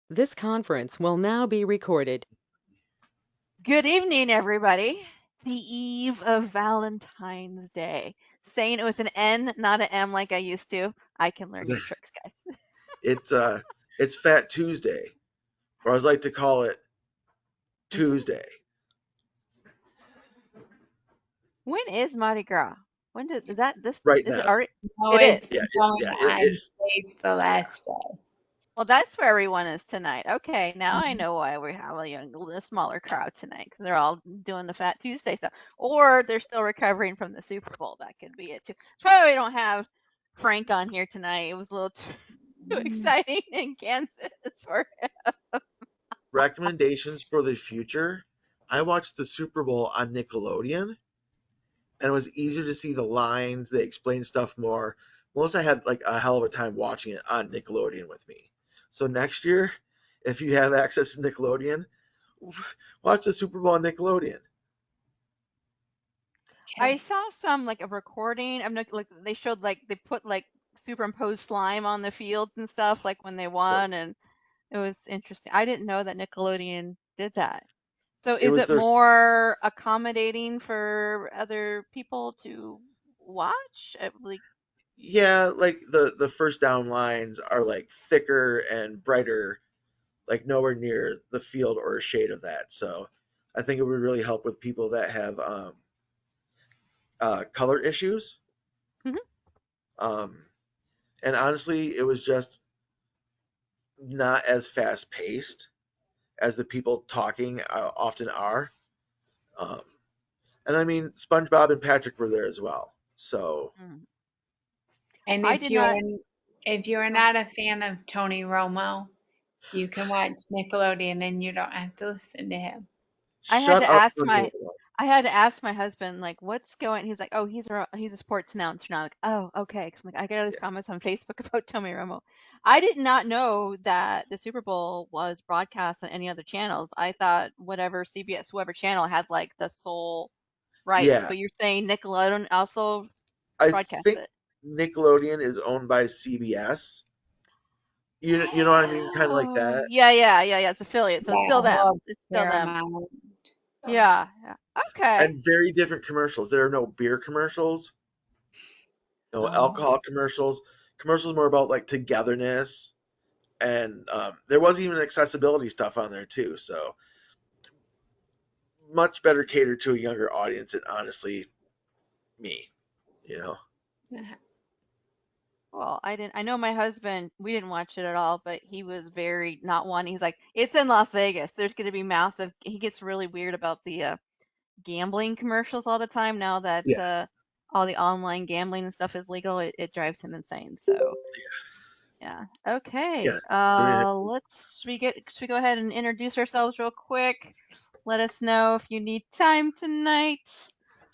This conference will now be recorded. Good evening, everybody. The eve of Valentine's Day. Saying it with an N, not an M like I used to. I can learn new tricks, guys. It's Fat Tuesday, or as I like to call it, Is it? Tuesday. When is Mardi Gras? When is that this? Right Is it now. already? No, It it's is. going Yeah, on today's the last day. Well, that's where everyone is tonight. Okay, now I know why we have a smaller crowd tonight because they're all doing the Fat Tuesday stuff, or they're still recovering from the Super Bowl. That could be it too. That's why we don't have Frank on here tonight. It was a little too exciting in Kansas for recommendations for the future. I watched the Super Bowl on Nickelodeon, and it was easier to see the lines. They explained stuff more. Melissa had like a hell of a time watching it on Nickelodeon with me. So next year, if you have access to Nickelodeon, watch the Super Bowl on Nickelodeon. I Okay. saw some like a recording of like they showed like they put like superimposed slime on the fields and stuff like when they Right. won, and it was interesting. I didn't know that Nickelodeon did that. So It is was it their more accommodating for other people to watch? Like, yeah, like the first down lines are like thicker and brighter, like nowhere near the field or a shade of that. So I think it would really help with people that have color issues. mhm. Um, and honestly, it was just not as fast paced as the people talking often are. Um, and I mean, SpongeBob and Patrick were there as well. So Mm. And I did not. if you're Oh, not a fan of Tony Romo, you can watch Nickelodeon and you don't have to listen to him. I had shut to up, ask Tony my Romo. I had to ask my husband, like, what's going. He's like, oh, he's a sports announcer now. Like, oh, okay. 'Cause I'm like, I got all these Yeah, comments on Facebook about Tommy Romo. I did not know that the Super Bowl was broadcast on any other channels. I thought whatever CBS, whoever channel had like the sole rights. yeah. But you're saying Nickelodeon also I broadcast think it. Nickelodeon is owned by CBS. You know what I mean? Kind of like Oh, that. yeah. It's affiliate, so it's still Yeah, them. well, It's still them. Paramount. Yeah. Okay. And very different commercials. There are no beer commercials, no Oh, alcohol commercials. Commercials more about like togetherness, and there was even accessibility stuff on there too. So much better catered to a younger audience, and honestly, me, you know. yeah. Well, I didn't. I know my husband. We didn't watch it at all, but he was very not one. He's like, it's in Las Vegas. There's going to be massive. He gets really weird about the gambling commercials all the time now that Yeah, all the online gambling and stuff is legal. It drives him insane. So yeah. Okay. yeah. I mean, Should we go ahead and introduce ourselves real quick? Let us know if you need time tonight.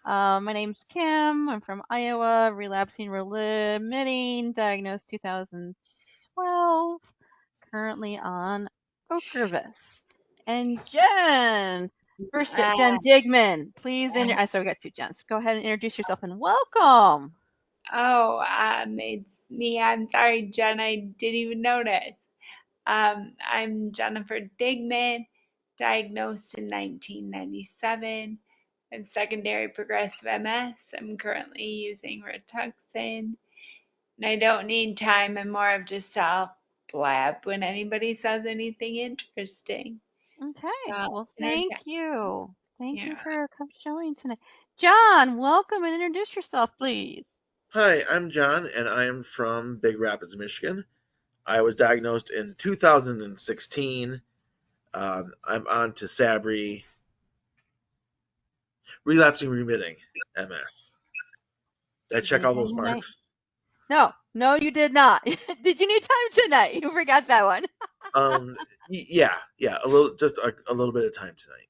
My name's Kim. I'm from Iowa, relapsing remitting, diagnosed 2012, currently on Ocrevus. And Jen, first Uh, Jen Digman, please. I sorry, we got two Jens. Go ahead and introduce yourself and welcome. it's me. I'm sorry, Jen. I didn't even notice. I'm Jennifer Digman, diagnosed in 1997. I'm secondary progressive MS. I'm currently using Rituxan, and I don't need time. I'm more of just a blab when anybody says anything interesting. Okay. So, Well, interject. thank you. Thank you Yeah. for showing tonight. John, welcome and introduce yourself, please. hi, I'm John, and I am from Big Rapids, Michigan. I was diagnosed in 2016. I'm on to Sabri, relapsing remitting MS. Did I Did you check need all time those tonight? marks? No, you did not. Did you need time tonight? You forgot that one. Um, yeah, a little bit of time tonight.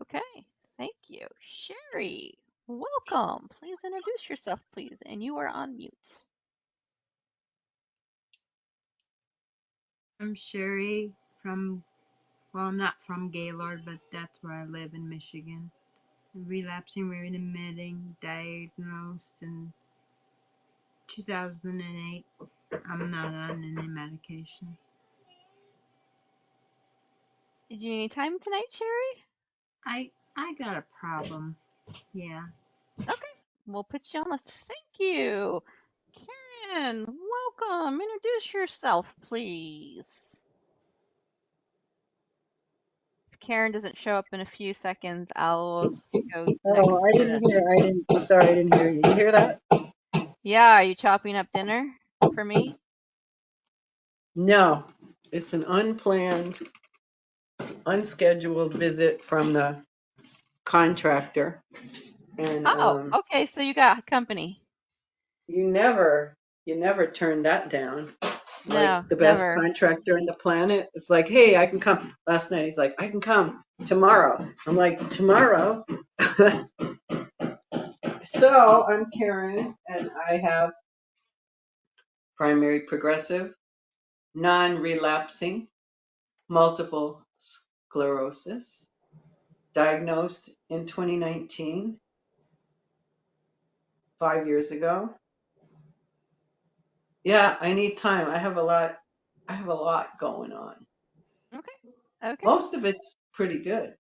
Okay. Thank you. Sherry, welcome. Please introduce yourself, please. And you are on mute. I'm Sherry from, well, I'm not from Gaylord, but that's where I live in Michigan. Relapsing remitting, diagnosed in 2008. I'm not on any medication. Did you need any time tonight, Sherry? I got a problem. Yeah. Okay, we'll put you on the list. Thank you. Karen, welcome. Introduce yourself, please. If Karen doesn't show up in a few seconds, I'll go Oh, next I to. didn't hear. I'm sorry, I didn't hear you. You hear that? Yeah, are you chopping up dinner for me? No, it's an unplanned, unscheduled visit from the contractor, and Oh, okay, so you got company. you never turn that down. No, Like the best never. contractor on the planet. It's like, hey, I can come. Last night he's like, I can come tomorrow. I'm like, tomorrow? So I'm Karen, and I have primary progressive, non-relapsing, multiple sclerosis, diagnosed in 2019, 5 years ago. Yeah, I need time. I have a lot going on. Okay. Most of it's pretty good.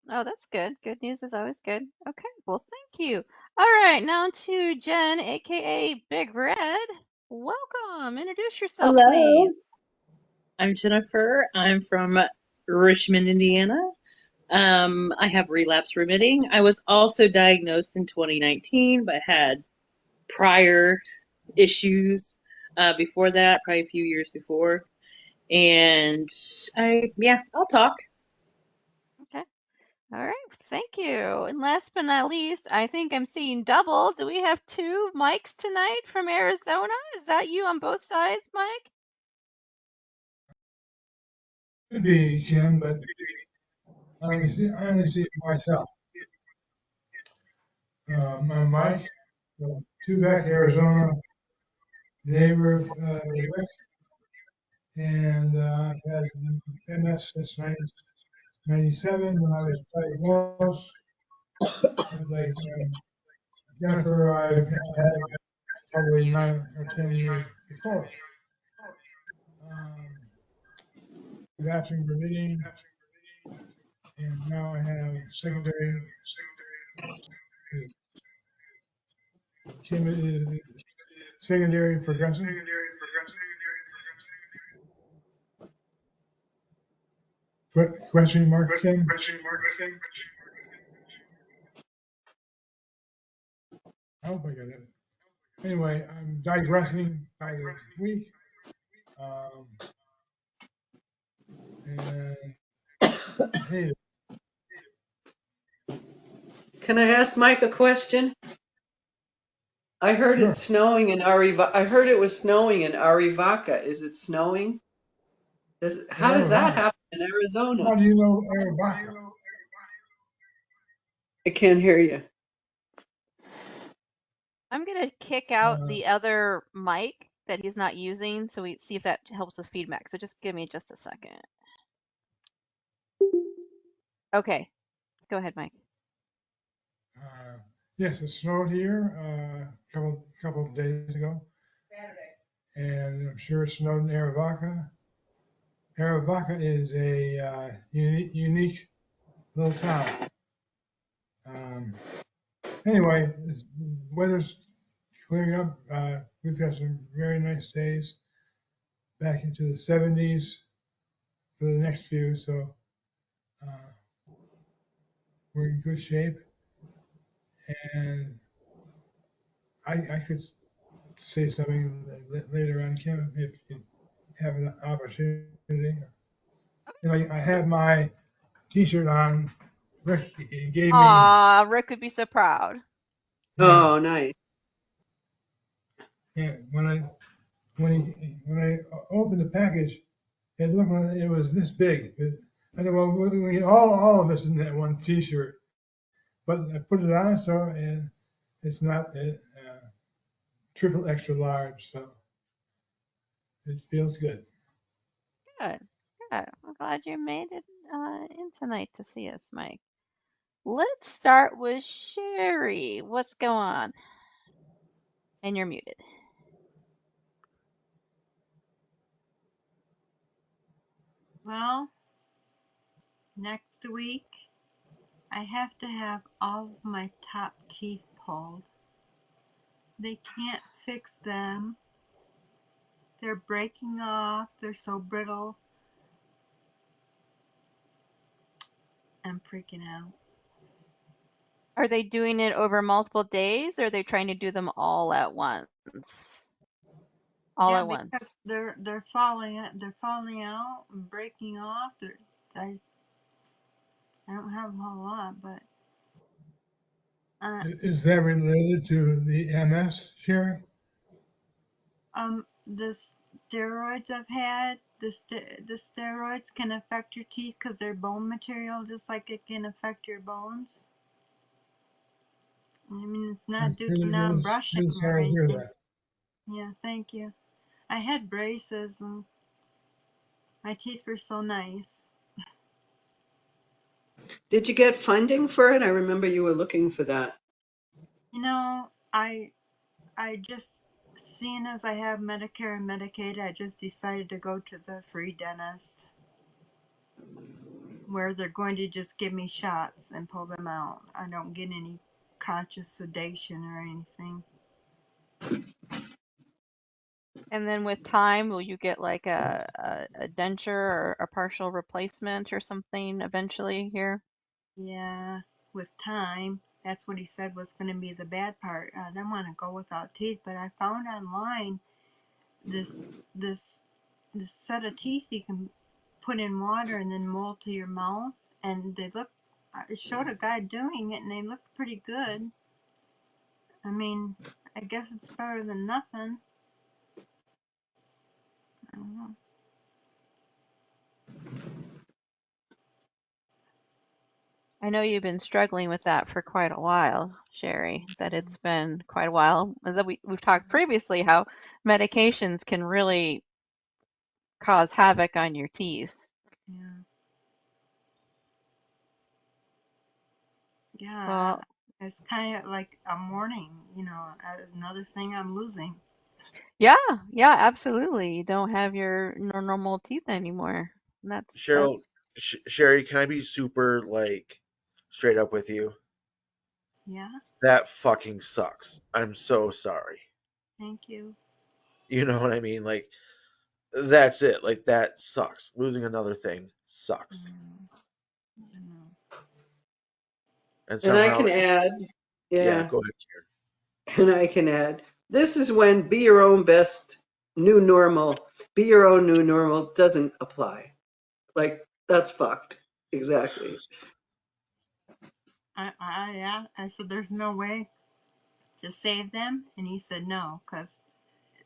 Oh, that's good. Good news is always good. Okay, well, thank you. All right, now to Jen, aka Big Red. Welcome. Introduce yourself, Hello, please. I'm Jennifer. I'm from Richmond, Indiana. I have relapse remitting. I was also diagnosed in 2019, but had prior issues before that, probably a few years before. And I'll talk. Okay. All right, thank you. And last but not least, I think I'm seeing double. Do we have two mics tonight from Arizona? Is that you on both sides, Mike? Could be Kim, but I only see it myself. I'm Mike, from Tubac, Arizona, neighbor of Rick, and I've had MS since 1997 when I was diagnosed. Like Jennifer, I've had it probably 9 or 10 years before. Um, Relapsing remitting, and now I have secondary secondary progressive. Question mark, Kim? I hope I got it. Anyway, I'm digressing by the week. Um, and I hate it. Can I ask Mike a question? I heard Sure. it's snowing in I heard it was snowing in Arivaca. Is it snowing? How does that Arizona. happen in Arizona? How do you know Arizona? I can't hear you. I'm gonna kick out Uh, the other mic that he's not using, so we see if that helps with feedback. So just give me just a second. Okay, go ahead, Mike. yes, it snowed here couple of days ago, and I'm sure it snowed in Arivaca. Arivaca is a unique little town. Um, anyway, weather's clearing up. We've got some very nice days back into the 70s for the next few, so uh, we're in good shape. And I could say something later on, Kim, if you have an opportunity. I have my T-shirt on. Rick gave me, Aw, Rick would be so proud. yeah, Oh, nice. yeah. When I opened the package, it looked like it was this big. I said, well, all of us in that one T-shirt, but I put it on, so and it's not triple extra large, so it feels good. Good, good. I'm glad you made it in tonight to see us, Mike. Let's start with Sherry. What's going on? And you're muted. Well, Next week, I have to have all of my top teeth pulled. They can't fix them. They're breaking off. They're so brittle. I'm freaking out. Are they doing it over multiple days, or are they trying to do them all at once? All Yeah, at because once. they're falling out and breaking off. I I don't have a whole lot, but Is that related to the MS, Sherry? the steroids I've had, the steroids can affect your teeth because they're bone material, just like it can affect your bones. I mean, it's not I'm due to really, really, non-brushing really or sorry to hear anything. that. Yeah, thank you. I had braces and my teeth were so nice. Did you get funding for it? I remember you were looking for that. You know, I just, seeing as I have Medicare and Medicaid, I just decided to go to the free dentist where they're going to just give me shots and pull them out. I don't get any conscious sedation or anything. And then with time, will you get like a denture or a partial replacement or something eventually here? Yeah, with time. That's what he said was going to be the bad part. I didn't want to go without teeth, but I found online this this this set of teeth you can put in water and then mold to your mouth, and they look. It showed a guy doing it, and they looked pretty good. I mean, I guess it's better than nothing. I don't know. I know you've been struggling with that for quite a while, Sherry, that it's been quite a while. As that we've talked previously how medications can really cause havoc on your teeth. Yeah, yeah. Well, It's kind of like a mourning, another thing I'm losing. yeah, yeah, absolutely. You don't have your normal teeth anymore. That's Cheryl, that's Sherry, can I be super like straight up with you? Yeah, That fucking sucks. I'm so sorry. thank you. You know what I mean? Like that's it. Like that sucks. Losing another thing sucks. Mm, I know. And And I somehow, can add, yeah, yeah, go ahead, and I can add, this is when be your own best new normal, be your own new normal doesn't apply. Like, that's fucked. Exactly. I said, there's no way to save them, and he said no, because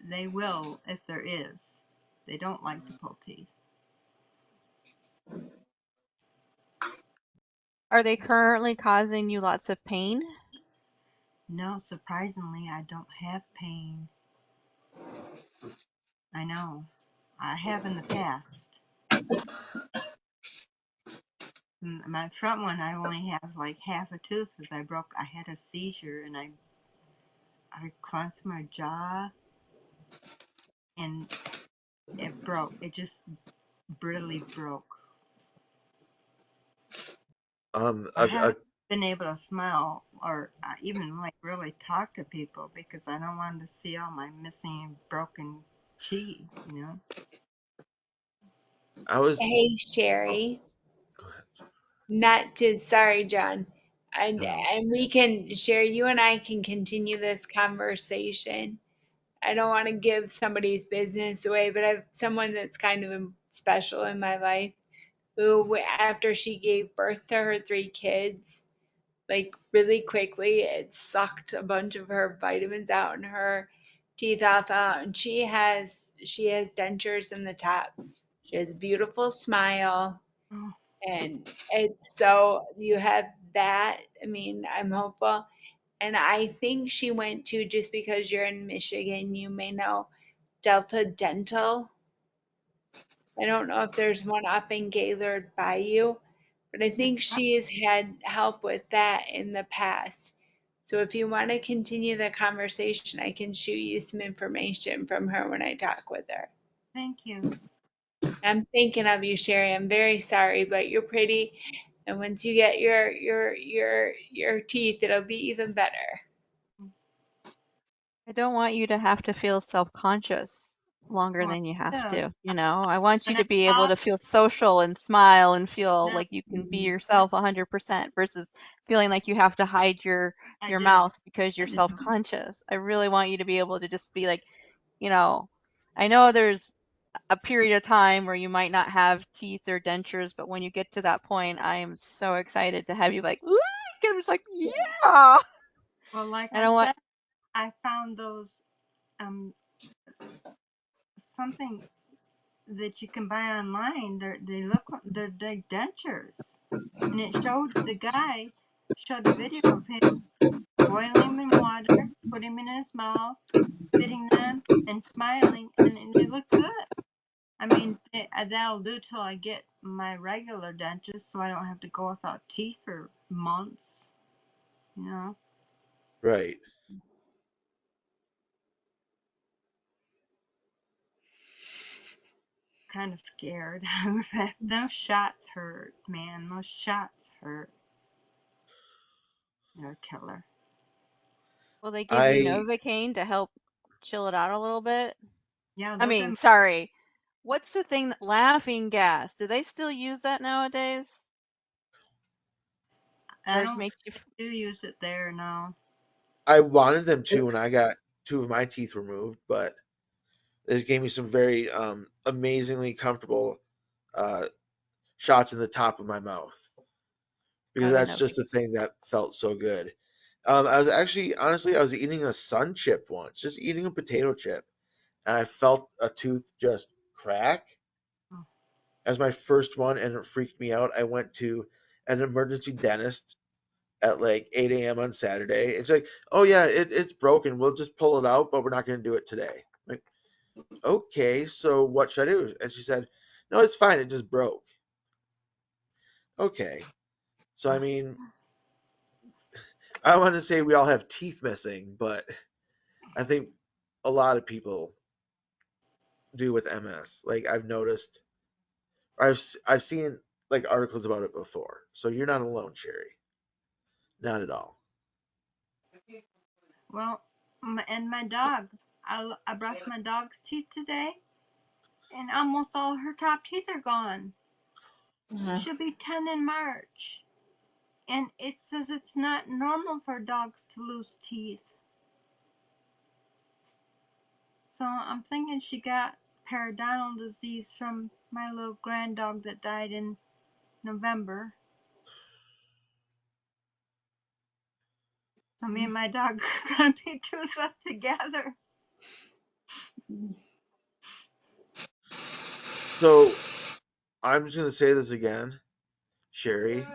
they will if there is. They don't like to pull teeth. are they currently causing you lots of pain? No, surprisingly, I don't have pain. I know. I have in the past. My front one, I only have like half a tooth because I had a seizure and I clenched my jaw and it broke. It just brutally broke. I Karen. haven't been able to smile or even like really talk to people because I don't want to see all my missing broken teeth, I was. Hey, Oh, Sherry. go ahead. Not to, sorry, John. And No, and we can share, you and I can continue this conversation. I don't want to give somebody's business away, but I have someone that's kind of special in my life who, after she gave birth to her three kids, like really quickly, it sucked a bunch of her vitamins out and her teeth off out. And she has dentures in the top. She has a beautiful smile. Oh, And it's so you have that. I mean, I'm hopeful. And I think she went to, just because you're in Michigan, you may know Delta Dental. I don't know if there's one up in Gaylord by you, but I it's think she has had help with that in the past. So if you want to continue the conversation, I can shoot you some information from her when I talk with her. thank you. I'm thinking of you, Sherry. I'm very sorry, but you're pretty. And once you get your teeth, it'll be even better. I don't want you to have to feel self-conscious longer Well, than you have yeah. to, you know. I want you When to I be able talk, to feel social and smile and feel no, like you can be Mhm. yourself 100% versus feeling like you have to hide I your do. mouth because I you're do. self-conscious. I really want you to be able to just be like, you know, I know there's a period of time where you might not have teeth or dentures, but when you get to that point, I am so excited to have you like, "Look," and I'm just like, yeah. Well, like I I don't want, said, I found those um something that you can buy online. They're like dentures, and it showed the guy showed a video of him boiling them in water, putting them in his mouth, fitting them, and smiling, and they look good. I mean, that'll do till I get my regular dentures, so I don't have to go without teeth for months. You know, Right. kind of scared. Those shots hurt, man. Those shots hurt. They're a killer. will they give you I Novocaine to help chill it out a little bit? Yeah, I those are. mean, sorry. What's the thing that laughing gas? Do they still use that nowadays? I Or don't make you do use it there now. I wanted them to when I got two of my teeth removed, but they gave me some very amazingly comfortable uh, shots in the top of my mouth because oh, the that's Novocaine? just the thing that felt so good. I was actually, honestly, I was eating a sun chip once, just eating a potato chip, and I felt a tooth just crack Oh, as my first one, and it freaked me out. I went to an emergency dentist at like 8 a.m. on Saturday. It's like, oh yeah, it's broken. We'll just pull it out, but we're not going to do it today. I'm like, okay, so what should I do? And she said, no, it's fine. It just broke. Okay. So, I mean, I want to say we all have teeth missing, but I think a lot of people do with MS. Like I've noticed, I've seen like articles about it before. So you're not alone, Sherry. Not at all. well, and my dog. I brushed my dog's teeth today, and almost all her top teeth are gone. Uh-huh. She'll be 10 in March. And it says it's not normal for dogs to lose teeth. So I'm thinking she got periodontal disease from my little grand dog that died in November. So me and my dog are gonna be toothless together. So I'm just gonna say this again, Sherry.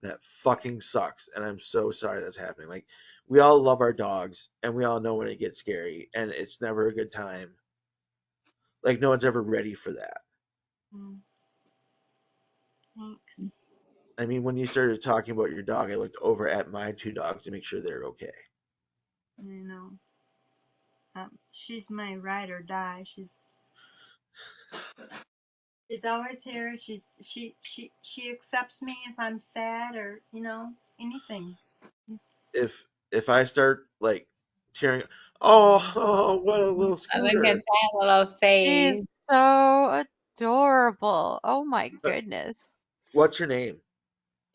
That fucking sucks, and I'm so sorry that's happening. Like we all love our dogs, and we all know when it gets scary, and it's never a good time. Like no one's ever ready for that. Mm, thanks. I mean, when you started talking about your dog, I looked over at my two dogs to make sure they're okay. You know, she's my ride or die. She's always here. She accepts me if I'm sad or anything. If I start like tearing, oh, what a little Oh, look at scooter. that little She's face. so adorable. Oh my Uh, goodness. What's her name?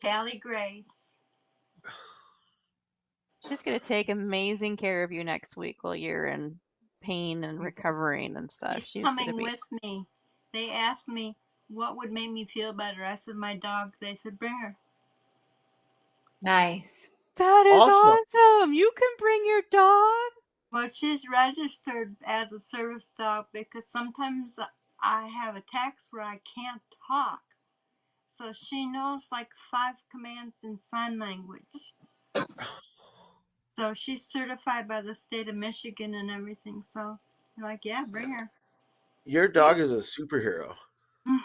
Callie Grace. She's going to take amazing care of you next week while you're in pain and recovering and stuff. She's She's going to coming be. with me. They asked me what would make me feel better. I said my dog. They said bring her. Nice. That is Also, awesome. You can bring your dog. Well, she's registered as a service dog because sometimes I have attacks where I can't talk. So she knows like 5 commands in sign language. So she's certified by the state of Michigan and everything. So I'm like, yeah, bring her. your You dog is a superhero.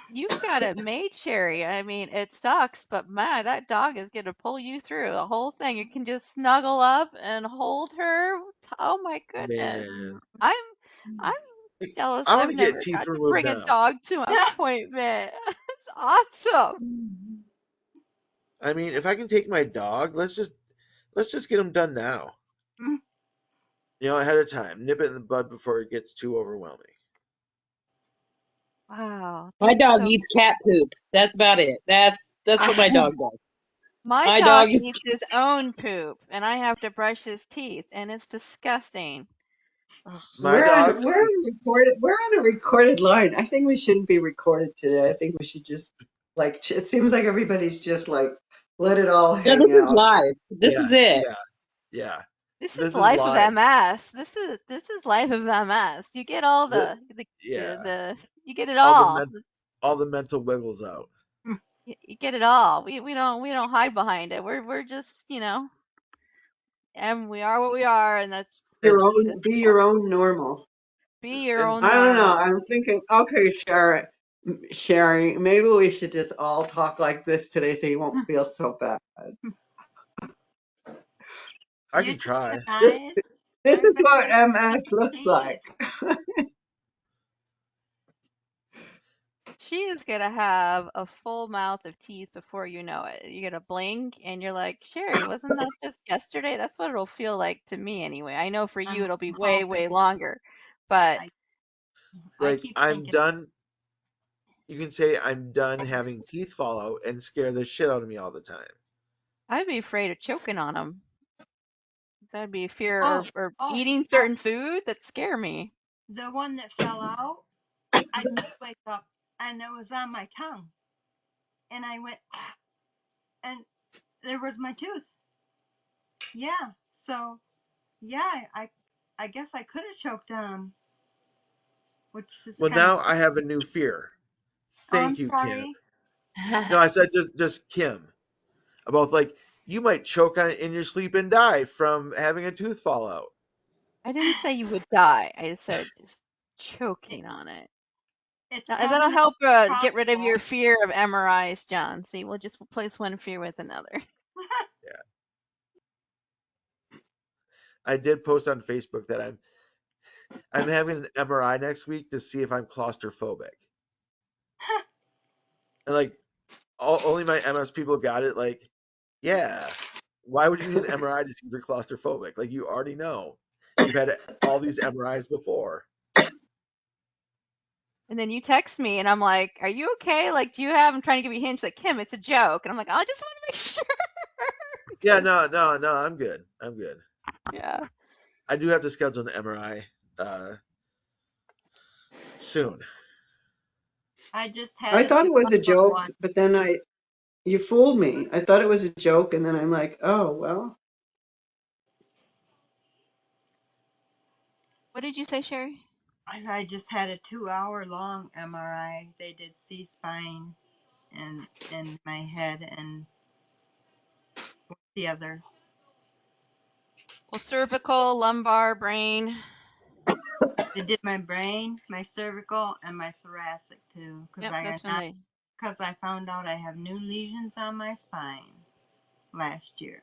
you've got it made, Cherry. I mean, it sucks, but man, that dog is going to pull you through the whole thing. You can just snuggle up and hold her. Oh my goodness. Man, I'm I'm Jealous. I want I've to get never teeth got to removed bring a now. dog to an appointment. It's awesome. I mean, if I can take my dog, let's just get him done now. Mm. Ahead of time. Nip it in the bud before it gets too overwhelming. Wow, My that's dog so. eats cat poop. That's about it. That's what my dog does. My My dog dog is eats his own poop, and I have to brush his teeth, and it's disgusting. Ugh. My dogs, We're on a recorded line. I think we shouldn't be recorded today. I think we should just it seems like everybody's just like let it all no. hang This is out. live. This yeah, is it. yeah, yeah. This is This is life of live. MS. This is life of MS. You get all The, yeah, the you get it all the all. men, all the mental wiggles out. You get it all. We don't hide behind it. We're just and we are what we are, and And Be your own normal. be your and own I don't know. normal. I'm thinking, okay, Sherry, maybe we should just all talk like this today so you won't feel so bad. I You can two are try. This nice. this is Everybody what gets to MS see your looks like. teeth. She is gonna have a full mouth of teeth before you know it. You're gonna blink and you're like, Sherry, wasn't that just yesterday? That's what it'll feel like to me anyway. I know for you I'm it'll be way, way hoping. longer. But I I Like keep I'm thinking. done. You can say I'm done having teeth fall out and scare the shit out of me all the time. I'd be afraid of choking on them. That'd be fear Oh, or oh, eating certain food that scare me. the one that fell out. I did wake up and it was on my tongue, and I went, "Ah," and there was my tooth. Yeah. So yeah, I guess I could have choked on 'em, which is Well, kind of now scary. I have a new fear. Oh, Thank I'm you, Kim. sorry. No, I said just Kim. About like you might choke on it in your sleep and die from having a tooth fall out. I didn't say you would die. I said just It, choking on it. it's And that'll probably not help get rid of your probable. fear of MRIs, John. See, we'll just replace one fear with another. Yeah, I did post on Facebook that I'm having an MRI next week to see if I'm claustrophobic. And like only my MS people got it. Like, yeah, why would you need an MRI to see if you're claustrophobic? Like you already know. You've had all these MRIs before. And then you text me, and I'm like, "Are you okay? Like, do you have?" I'm trying to give you hints, like, Kim, it's a joke, and I'm like, "I just want to make sure." Yeah, Because no, I'm good. I'm good. yeah, I do have to schedule an MRI soon. I just had I a thought it was a two-hour joke, one. but then you fooled me. I thought it was a joke, and then I'm like, oh well. what did you say, Sherry? I just had a 2 hour long MRI. They did C-spine and my head and the other. Well, cervical, lumbar, brain. They did my brain, my cervical, and my thoracic too, Yep, that's when they. because I found out I have new lesions on my spine last year.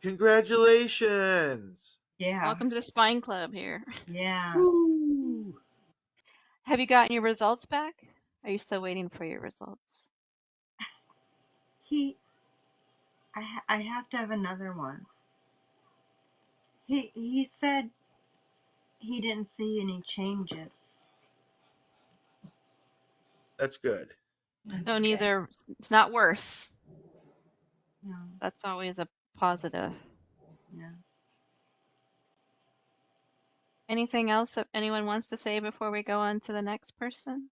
Congratulations. Yeah, Welcome to the spine club here. yeah. Woo. Have you gotten your results back? Are you still waiting for your results? He, I have to have another one. He said he didn't see any changes. That's good. No, neither. It's not worse. No, That's always a positive. yeah. Anything else that anyone wants to say before we go on to the next person?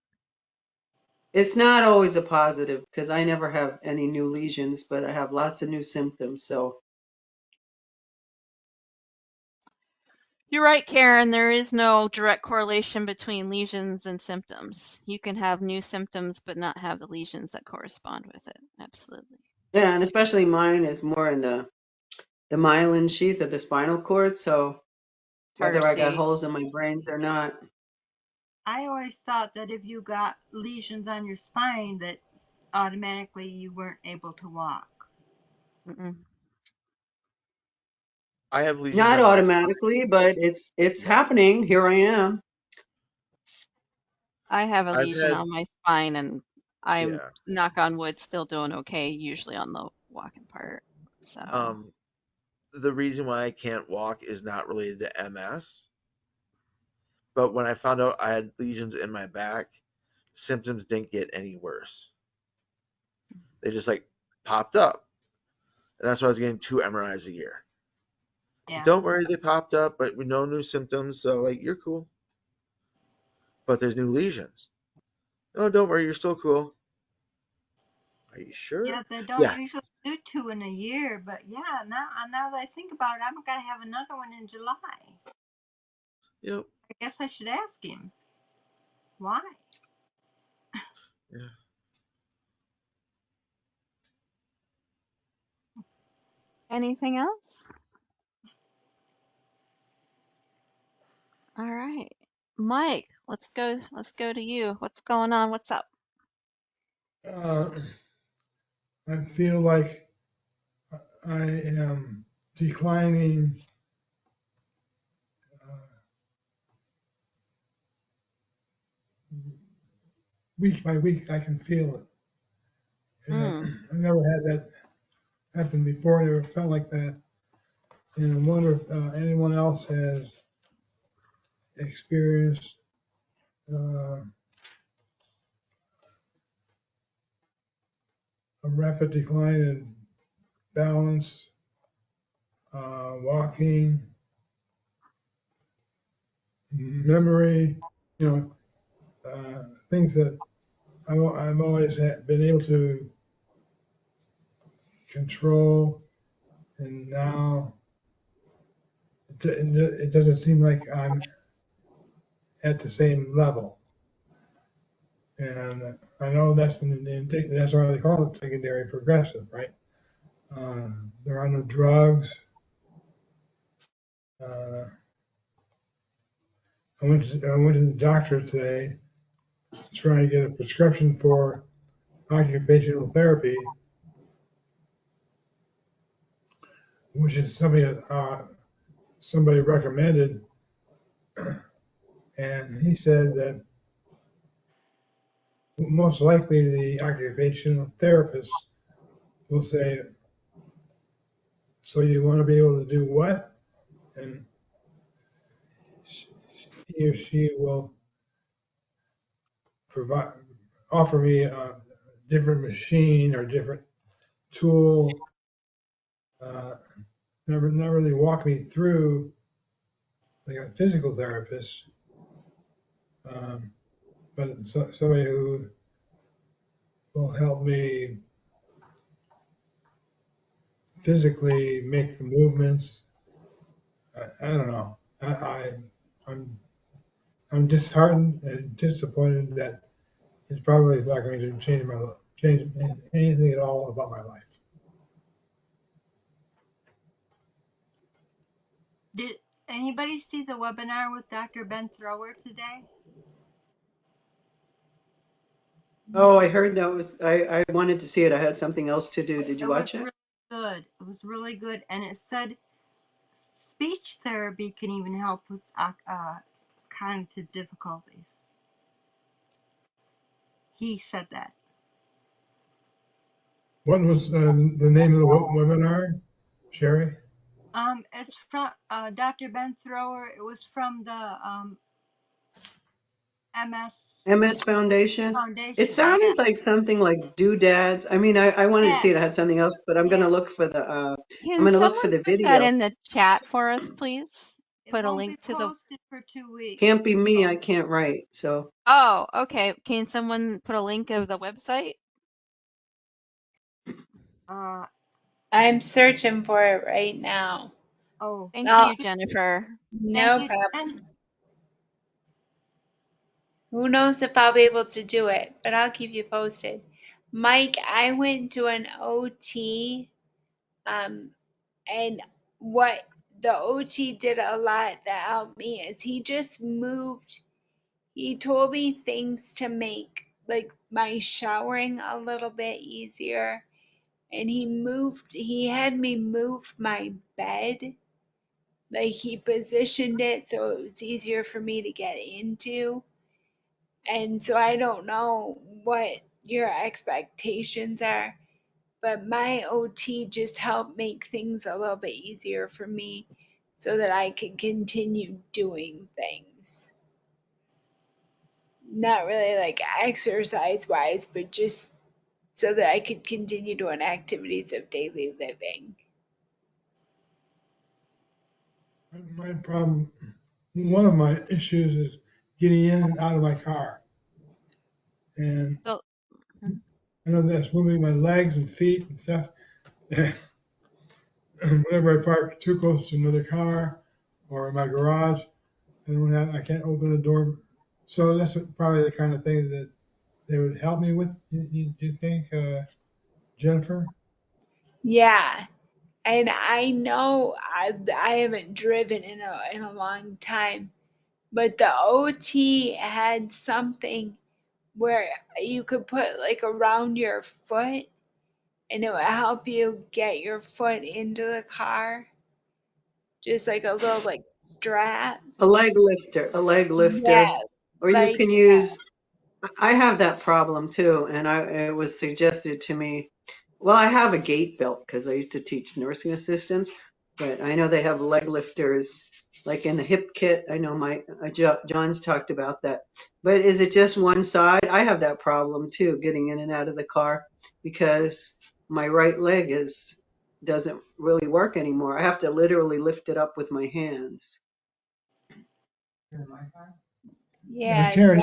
It's not always a positive because I never have any new lesions, but I have lots of new symptoms. So You're right, Karen. There is no direct correlation between lesions and symptoms. You can have new symptoms but not have the lesions that correspond with it. Absolutely. yeah, and especially mine is more in the myelin sheath of the spinal cord. So It's harder whether to I got see. holes in my brains or not, I always thought that if you got lesions on your spine, that automatically you weren't able to walk. Mm-mm. I have lesions not on my spine. automatically, but it's Yeah. happening. Here I am. I have a I've lesion had, on my spine, and I'm, yeah. knock on wood, still doing okay, usually on the walking part. So, The reason why I can't walk is not related to MS, but when I found out I had lesions in my back, symptoms didn't get any worse. They just like popped up. And that's why I was getting 2 MRIs a year. Yeah. Don't worry, they popped up, but with no new symptoms, so like you're cool. But there's new lesions. Oh, don't worry, you're still cool. Are you sure? Yeah, they don't Yeah. usually do 2 in a year, but yeah, now that I think about it, I'm gonna have another one in July. Yep. I guess I should ask him why. Yeah. anything else? All right. Mike, let's go to you. What's going on? What's up? Uh, I feel like I am declining uh, week by week. I can feel it. And Mm. I never had that happen before. I never felt like that. And I wonder if anyone else has experienced uh, a rapid decline in balance, walking, memory, you know, things that I've always been able to control, and now it doesn't seem like I'm at the same level. And I know that's why they call it secondary progressive, right? There are no drugs. Uh, I went to the doctor today to try and get a prescription for occupational therapy, which is something that somebody recommended, and he said that most likely the occupational therapist will say, "So you want to be able to do what?" And he or she will provide offer me a different machine or different tool. Uh, not really walk me through like a physical therapist, um, but somebody who will help me physically make the movements. I don't know. I'm I'm disheartened and disappointed that it's probably not going to change anything at all about my life. Did anybody see the webinar with Dr. Ben Thrower today? Oh, I heard that was, I wanted to see it. I had something else to do. Did you It watch was it? really good. It was really good, and it said speech therapy can even help with cognitive difficulties. He said that. What was the name of the webinar, Sherry? It's from Dr. Ben Thrower. It was from the MS MS Foundation. It Foundation. Yeah, sounded like something like doodads. I mean, I wanted to yeah, see it. I had something else, but yeah. I'm Can gonna look for someone the put that video. in the chat for us, please? It Put a won't be link to the. posted for 2 Can't weeks. be me. I So, can't write. So Oh, okay. Can someone put a link of the website? uh, I'm searching for it right now. oh, Thank No, you, Jennifer. thank no you, Jen. problem. Who knows if I'll be able to do it, but I'll keep you posted. Mike, I went to an OT, um, and what the OT did a lot that helped me is he just moved. He told me things to make like my showering a little bit easier, and he had me move my bed. Like he positioned it so it was easier for me to get into. And so I don't know what your expectations are, but my OT just helped make things a little bit easier for me so that I could continue doing things. Not really like exercise wise, but just so that I could continue doing activities of daily living. My problem, one of my issues is getting in and out of my car. And So, I know that's moving my legs and feet and stuff. And whenever I park too close to another car or in my garage, I can't open the door. So that's probably the kind of thing that they would help me with. Do you think, Jennifer? Yeah, and I know I haven't driven in a long time, but the OT had something where you could put like around your foot and it would help you get your foot into the car, just like a little like strap. A leg lifter, a leg lifter, Yeah, or you like can use. I have that problem too, and it was suggested to me. Well, I have a gait belt because I used to teach nursing assistants, but I know they have leg lifters like in the hip kit. I know my John's talked about that. But is it just one side? I have that problem too, getting in and out of the car because my right leg doesn't really work anymore. I have to literally lift it up with my hands. yeah, so Karen,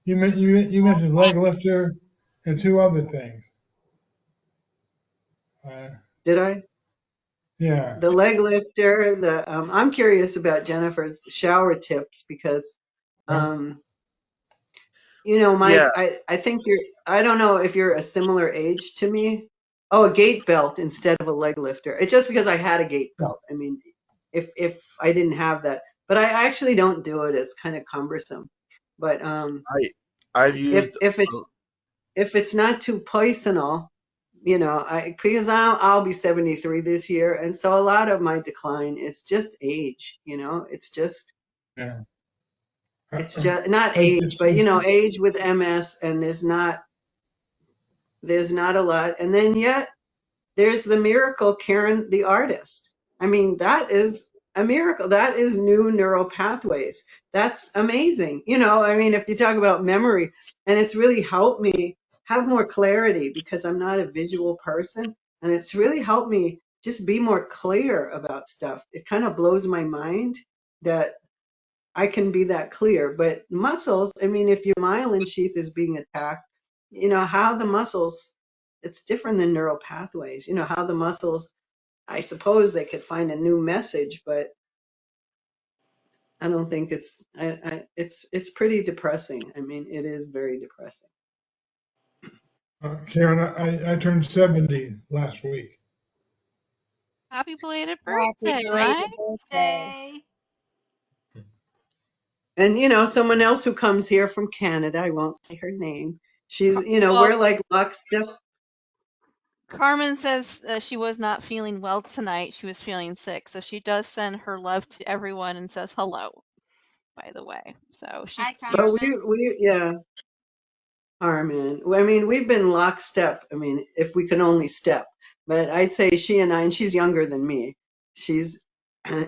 you mentioned leg lifter and two other things. Uh, Did I? yeah. The leg lifter, I'm curious about Jennifer's shower tips because, Well, um, you know, Yeah, Mike, I think I don't know if you're a similar age to me. Oh, a gait belt instead of a leg lifter. It's just because I had a gait belt. I mean, if I didn't have that, but I actually don't do it. It's kind of cumbersome. But I've used. if it's not too personal, you know, because I'll be 73 this year, and so a lot of my decline is just age. You know, yeah. it's just not It's, age, it's, but you it's, know, age with MS, and there's not a lot, and then yet there's the miracle, Karen, the artist. I mean, that is a miracle. That is new neural pathways. That's amazing. You know, I mean, if you talk about memory, and it's really helped me have more clarity because I'm not a visual person. And it's really helped me just be more clear about stuff. It kind of blows my mind that I can be that clear. But muscles, I mean, if your myelin sheath is being attacked, you know, how the muscles, it's different than neural pathways. You know, how the muscles, I suppose they could find a new message, but I don't think it's pretty depressing. I mean, it is very depressing. Karen, I turned 70 last week. happy belated happy birthday, Mike. belated birthday. Day. And you know, someone else who comes here from Canada, I won't say her name. She's, you know, Well, we're like lockstep. Carmen says she was not feeling well tonight. She was feeling sick. So she does send her love to everyone and says hello, by the way. So Hi, But Carmen. yeah, Armin. I mean, we've been lockstep. I mean, if we can only step. But I'd say she and I, and she's younger than me. She's,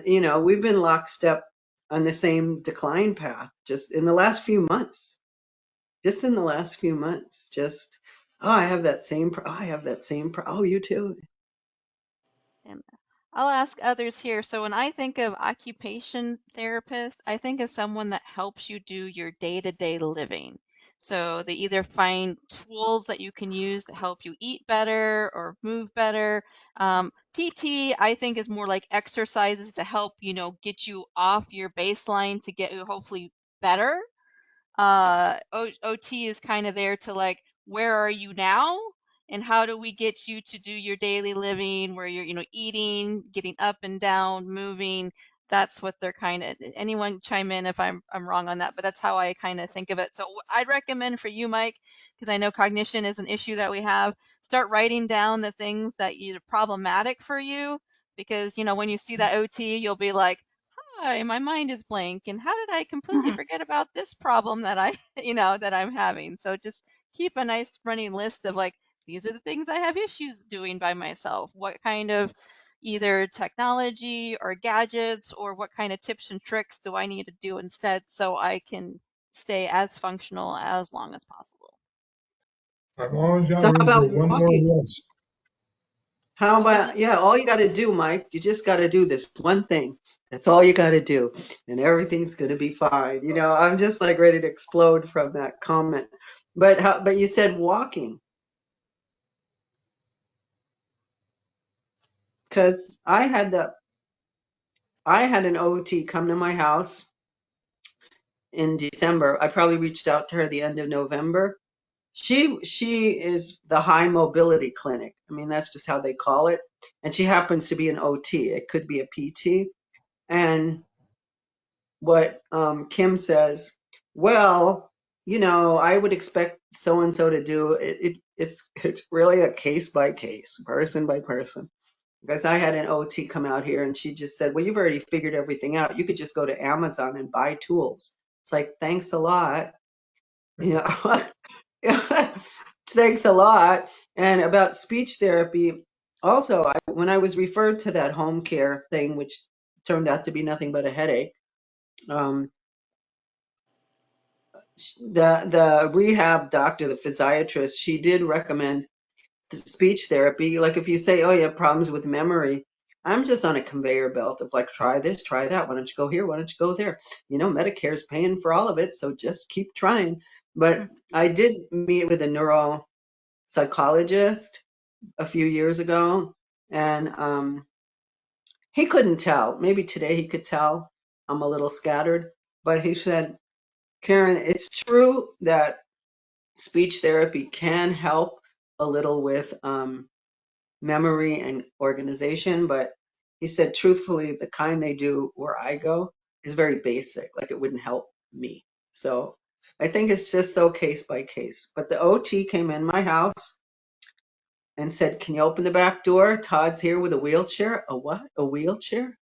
you know, we've been lockstep on the same decline path just in the last few months. Just in the last few months. Just, oh, I have that same, I have that same, oh, you too. and I'll ask others here. So when I think of occupation therapist, I think of someone that helps you do your day-to-day living. So they either find tools that you can use to help you eat better or move better. PT, I think, is more like exercises to help, get you off your baseline to get you hopefully better. OT is kind of there to like, where are you now? And how do we get you to do your daily living where you're, eating, getting up and down, moving? That's what they're kind of, anyone chime in if I'm wrong on that, but that's how I kind of think of it. So I'd recommend for you, Mike, because I know cognition is an issue that we have, start writing down the things that are problematic for you, because, when you see that OT, you'll be like, why my mind is blank and how did I completely forget about this problem that I, that I'm having. So just keep a nice running list of like, these are the things I have issues doing by myself. What kind of either technology or gadgets or what kind of tips and tricks do I need to do instead so I can stay as functional as long as possible. I've always got So how room about for one more walking? list. How What was that? about, yeah, all you got to do, Mike, you just got to do this one thing. That's all you got to do, and everything's going to be fine. I'm just like ready to explode from that comment. But you said walking, because I had an OT come to my house in December. I probably reached out to her the end of November. She is the high mobility clinic. I mean, that's just how they call it. And she happens to be an OT. It could be a PT. And what Kim says, well, I would expect so and so to do it. It's really a case by case, person by person. Because I had an OT come out here and she just said, well, you've already figured everything out. You could just go to Amazon and buy tools. It's like, thanks a lot. You know, thanks a lot. And about speech therapy, also, when I was referred to that home care thing, which turned out to be nothing but a headache, um, the rehab doctor, the physiatrist, she did recommend speech therapy. Like if you say, oh, you have problems with memory, I'm just on a conveyor belt of like, try this, try that. Why don't you go here? Why don't you go there? Medicare's paying for all of it, so just keep trying. But I did meet with a neuropsychologist a few years ago, and he couldn't tell. Maybe today he could tell I'm a little scattered, but he said, Karen, it's true that speech therapy can help a little with memory and organization, but he said, truthfully, the kind they do where I go is very basic, like it wouldn't help me. So I think it's just so case by case. But the OT came in my house and said, can you open the back door? Todd's here with a wheelchair. A what? A wheelchair?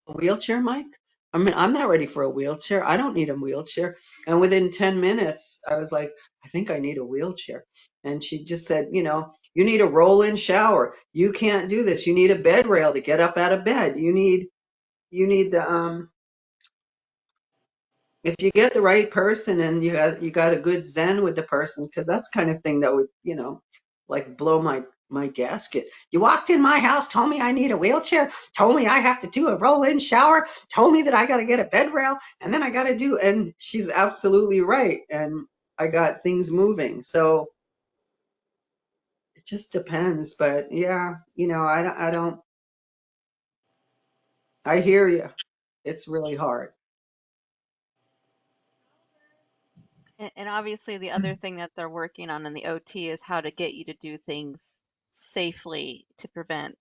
A wheelchair, Mike? I mean, I'm not ready for a wheelchair. I don't need a wheelchair. And within 10 minutes, I was like, I think I need a wheelchair. And she just said, you need a roll-in shower. You can't do this. You need a bed rail to get up out of bed. You need the if you get the right person and you got a good zen with the person, because that's the kind of thing that would like blow my gasket. You walked in my house, told me I need a wheelchair, told me I have to do a roll-in shower, told me that I got to get a bed rail, and then I got to do, and she's absolutely right, and I got things moving. So it just depends, but yeah, I hear you. It's really hard. And obviously, the other thing that they're working on in the OT is how to get you to do things safely to prevent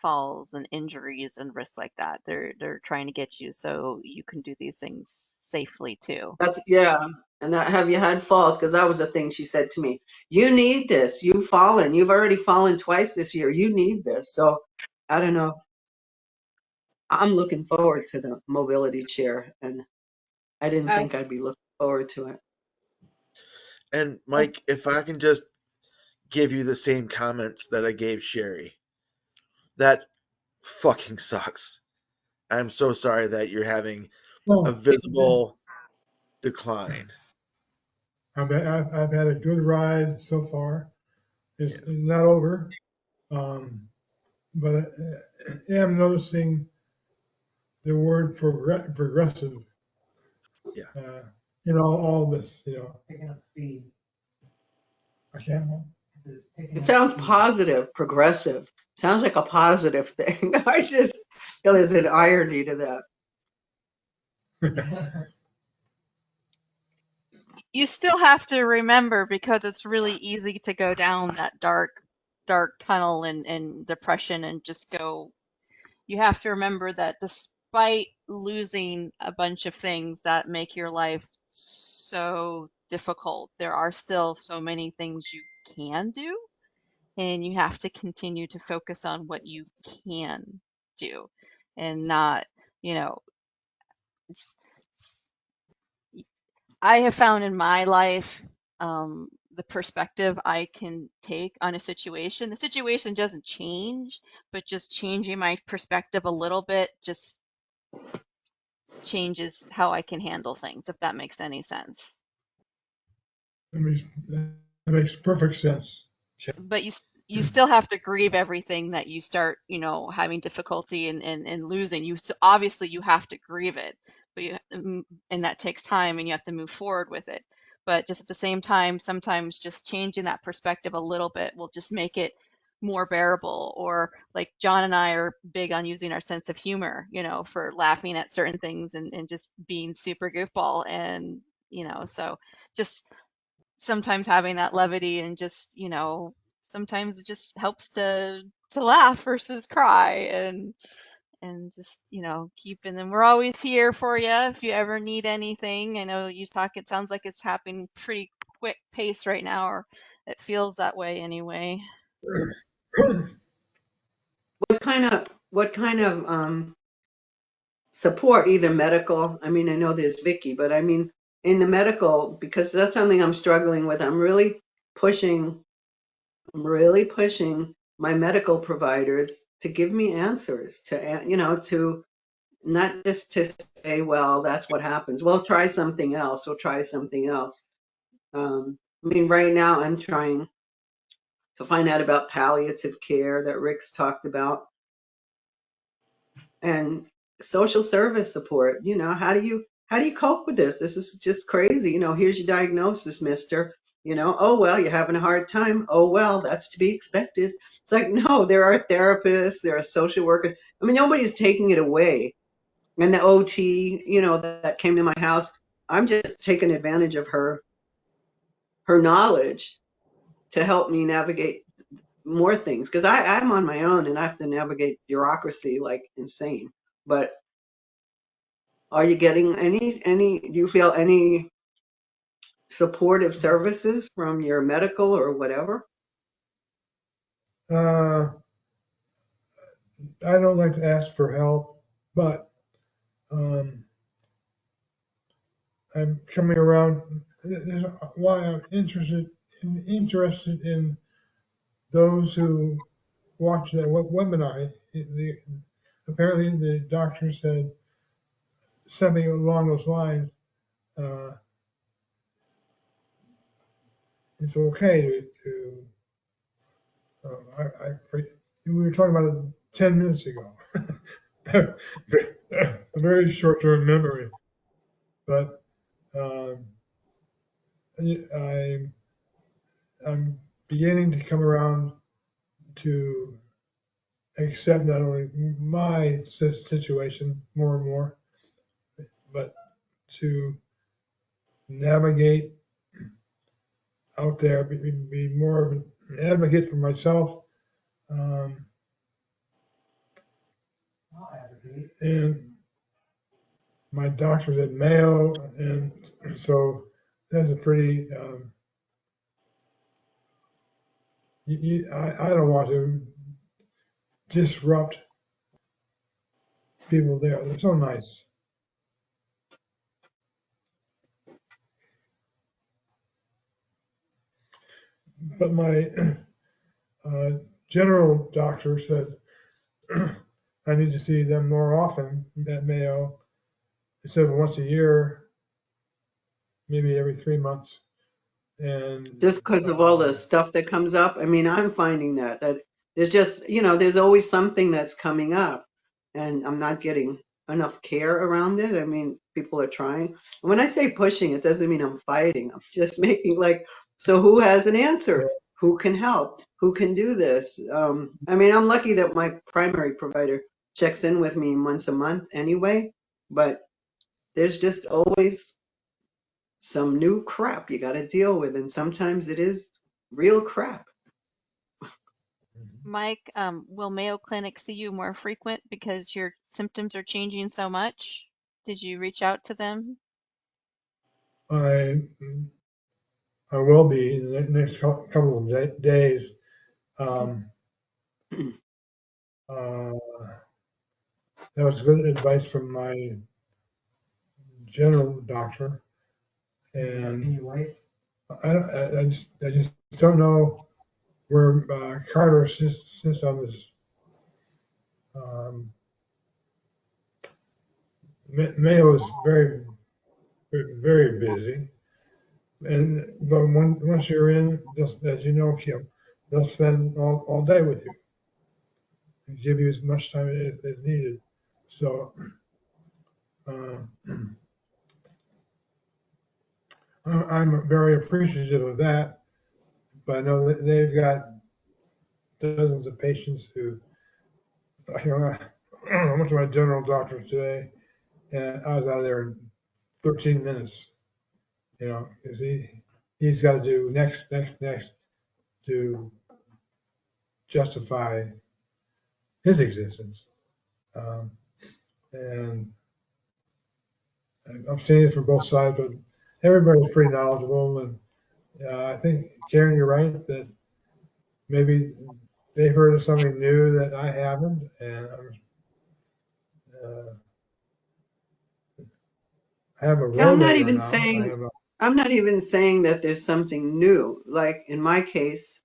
falls and injuries and risks like that. They're trying to get you so you can do these things safely too. That's yeah. And that have you had falls? Because that was a thing she said to me. You need this. You've fallen. You've already fallen twice this year. You need this. So I don't know. I'm looking forward to the mobility chair, and I didn't Oh, think I'd be looking forward to it. And Mike, if I can just give you the same comments that I gave Sherry, that fucking sucks. I'm so sorry that you're having a Oh, visible decline. I've had a good ride so far. It's Yeah. not over, but I am noticing the word progressive. Yeah. Uh, all this, picking up speed. I can't. It's picking It up sounds speed. positive, progressive. Sounds like a positive thing. I just feel there's an irony to that. You still have to remember because it's really easy to go down that dark tunnel and depression and just go. You have to remember that despite losing a bunch of things that make your life so difficult, there are still so many things you can do, and you have to continue to focus on what you can do and not, you know, s- s- I have found in my life the perspective I can take on a situation. The situation doesn't change, but just changing my perspective a little bit just changes how I can handle things, if that makes any sense. That makes perfect sense. But you still have to grieve everything that you start, having difficulty and losing. Obviously you have to grieve it, but and that takes time, and you have to move forward with it. But just at the same time, sometimes just changing that perspective a little bit will just make it more bearable. Or like John and I are big on using our sense of humor, for laughing at certain things and just being super goofball. And, so just sometimes having that levity and just, sometimes it just helps to laugh versus cry. And just, keeping them. We're always here for you if you ever need anything. I know you talk, it sounds like it's happening pretty quick pace right now, or it feels that way anyway. What kind of support, either medical? I mean, I know there's Vicky, but I mean, in the medical, because that's something I'm struggling with. Pushing, I'm really pushing my medical providers to give me answers, to not just to say, well, that's what happens. Well, try something else. We'll try something else. I mean, right now I'm trying to find out about palliative care that Rick's talked about, and social service support. How do you cope with this? This is just crazy. Here's your diagnosis, mister. Oh well, you're having a hard time. Oh well, that's to be expected. It's like, no, there are therapists, there are social workers. I mean, nobody's taking it away. And the OT, that came to my house, I'm just taking advantage of her knowledge to help me navigate more things, because I'm on my own and I have to navigate bureaucracy like insane. But are you getting do you feel any supportive services from your medical or whatever? Uh, I don't like to ask for help, but um, I'm coming around. This is why I'm interested in those who watch that webinar. Apparently, the doctor said something along those lines. Uh, it's okay to we were talking about it 10 minutes ago. A very short-term memory, but um, I, I'm beginning to come around to accept not only my situation more and more, but to navigate out there, be more of an advocate for myself. Um, and my doctor's at Mayo, and so that's a pretty. I don't want to disrupt people there. They're so nice. But my uh, general doctor said I need to see them more often at Mayo instead of once a year, maybe every 3 months. And Just because of all the stuff that comes up. I mean, I'm finding that there's just, there's always something that's coming up, and I'm not getting enough care around it. I mean, people are trying. When I say pushing, it doesn't mean I'm fighting. I'm just making like, so who has an answer? Who can help? Who can do this? I mean, I'm lucky that my primary provider checks in with me once a month anyway, but there's just always some new crap you got to deal with, and sometimes it is real crap. Mike, will Mayo Clinic see you more frequent because your symptoms are changing so much? Did you reach out to them? I I will be in the next couple of days. Um, uh, that was good advice from my general doctor, and your wife? I just don't know where Carter sits on this. Mayo is very, very busy, but once you're in, just as you know, Kim, they'll spend all day with you and give you as much time as needed. So uh, I'm very appreciative of that, but I know that they've got dozens of patients who, I went to my general doctor today, and I was out of there in 13 minutes, because he's got to do next to justify his existence. Um, and I've seen it from both sides, but everybody's pretty knowledgeable. And I think, Karen, you're right that maybe they've heard of something new that I haven't. And uh, I have a I'm not rotator even now. saying I'm not even saying that there's something new. Like in my case,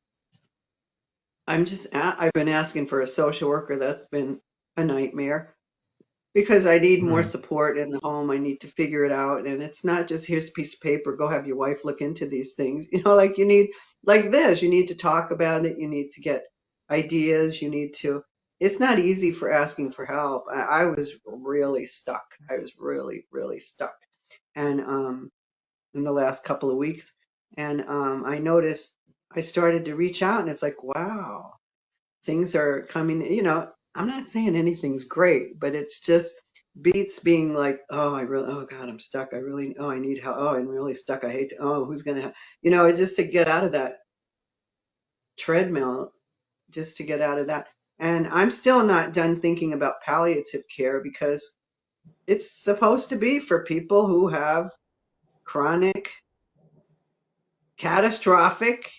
I've been asking for a social worker. That's been a nightmare because I need more Right. support in the home. I need to figure it out. And it's not just here's a piece of paper, go have your wife look into these things. Like you need, like this, you need to talk about it. You need to get ideas. It's not easy for asking for help. I was really stuck. I was really, really stuck. And in the last couple of weeks. And I noticed I started to reach out and it's like, wow, things are coming, I'm not saying anything's great, but it's just beats being like, oh God, I'm stuck. I need help. Oh, I'm really stuck. I hate to, who's going to, just to get out of that treadmill, just to get out of that. And I'm still not done thinking about palliative care because it's supposed to be for people who have chronic, catastrophic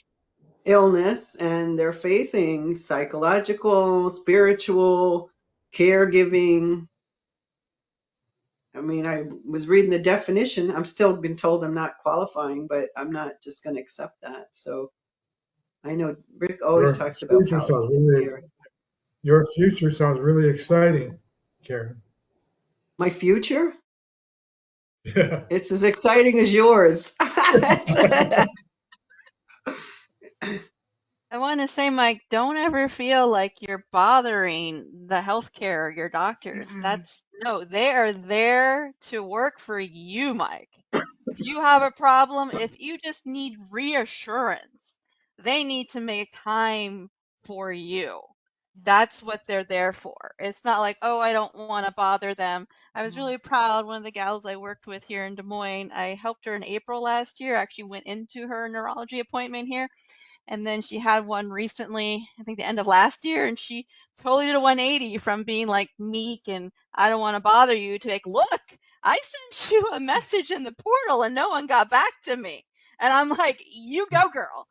illness and they're facing psychological, spiritual, caregiving. I mean, I was reading the definition. I'm still been told I'm not qualifying, but I'm not just going to accept that. So I know Rick always Your talks about future palliative sounds really, care. your future sounds really exciting, Karen. My future? Yeah. It's as exciting as yours. I want to say, Mike, don't ever feel like you're bothering the healthcare or your doctors. No, they are there to work for you, Mike. If you have a problem, if you just need reassurance, they need to make time for you. That's what they're there for. It's not like, oh, I don't want to bother them. I was really proud. One of the gals I worked with here in Des Moines, I helped her in April last year. I actually went into her neurology appointment here and then she had one recently, I think the end of last year, and she totally did a 180 from being like meek and I don't want to bother you to like, look, I sent you a message in the portal and no one got back to me. And I'm like, you go, girl.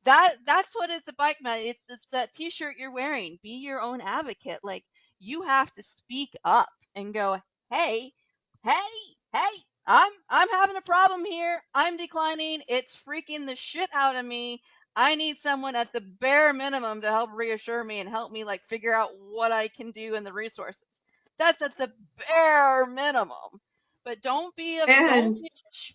That's what it's about, man. It's that t-shirt you're wearing. Be your own advocate. Like you have to speak up and go, hey, hey, I'm having a problem here. I'm declining. It's freaking the shit out of me. I need someone at the bare minimum to help reassure me and help me like figure out what I can do and the resources. That's at the bare minimum. But don't and be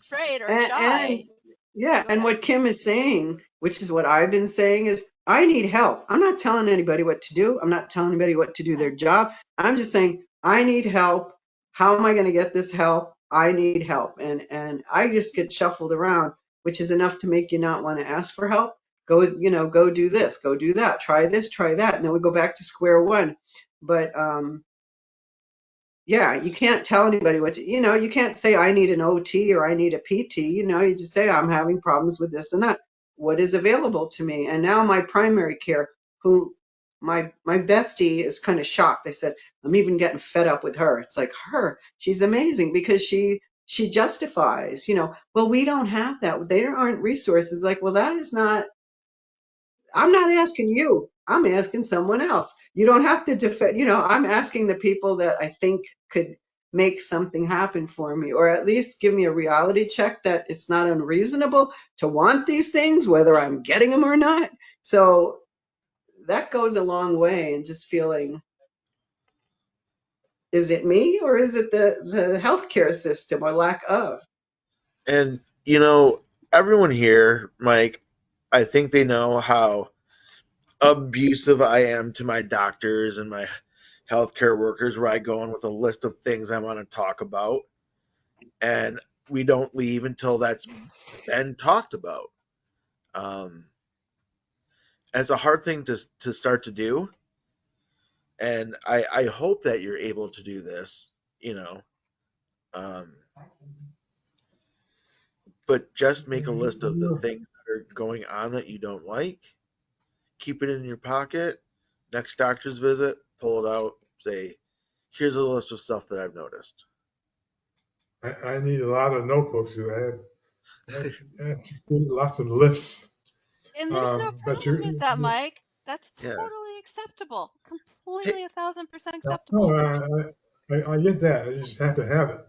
afraid or and shy. yeah, Go and ahead. what Kim is saying, which is what I've been saying, is I need help. I'm not telling anybody what to do. I'm not telling anybody what to do their job. I'm just saying I need help. How am I going to get this help? I need help. And I just get shuffled around, which is enough to make you not want to ask for help. Go do this, go do that, try this, try that. And then we go back to square one. But yeah, you can't tell anybody you can't say I need an OT or I need a PT. You just say I'm having problems with this and that. What is available to me? And now my primary care, who my bestie is kind of shocked. I said, I'm even getting fed up with her. It's like she's amazing because she justifies, well, we don't have that. There aren't resources. Like, well, that is not I'm not asking you. I'm asking someone else. You don't have to defend, I'm asking the people that I think could make something happen for me, or at least give me a reality check that it's not unreasonable to want these things, whether I'm getting them or not. So that goes a long way in just feeling, is it me or is it the healthcare system or lack of? And everyone here, Mike, I think they know how abusive I am to my doctors and my healthcare workers, where I go in with a list of things I want to talk about, and we don't leave until that's been talked about. Um, and it's a hard thing to start to do, and I hope that you're able to do this, um, but just make a list of the things that are going on that you don't like. Keep it in your pocket. Next doctor's visit, pull it out. Say, here's a list of stuff that I've noticed. I need a lot of notebooks. I have to create lots of lists. And there's no But problem with that, Mike. That's Yeah. totally acceptable. Completely Hey, 1,000% no, acceptable. I get that. I just have to have it.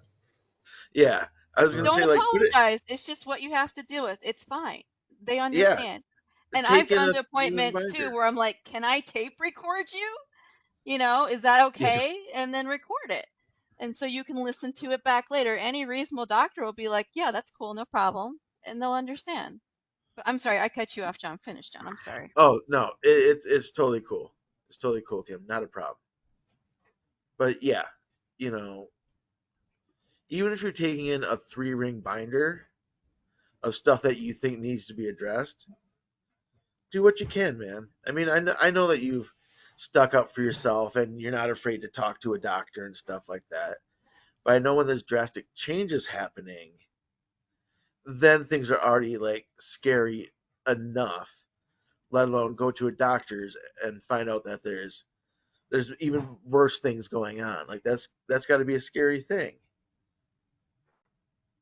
yeah. I was gonna Don't say, like, put it. apologize. It's just what you have to deal with. It's fine. They Yeah. understand. And I've Take in gone a to even appointments too binder. where I'm like, can I tape record you? Is that Yeah. okay? And then record it. And so you can listen to it back later. Any reasonable doctor will be like, yeah, that's cool, no problem. And they'll understand. But I'm sorry, I cut you off, John. Finish, John. I'm sorry. Oh no, it's totally cool. It's totally cool, Kim. Not a problem. But yeah, you know, even if you're taking in a 3-ring binder of stuff that you think needs to be addressed, do what you can, man. I mean, I know that you've stuck up for yourself and you're not afraid to talk to a doctor and stuff like that. But I know when there's drastic changes happening, then things are already like scary enough, let alone go to a doctor's and find out that there's even worse things going on. Like that's got to be a scary thing,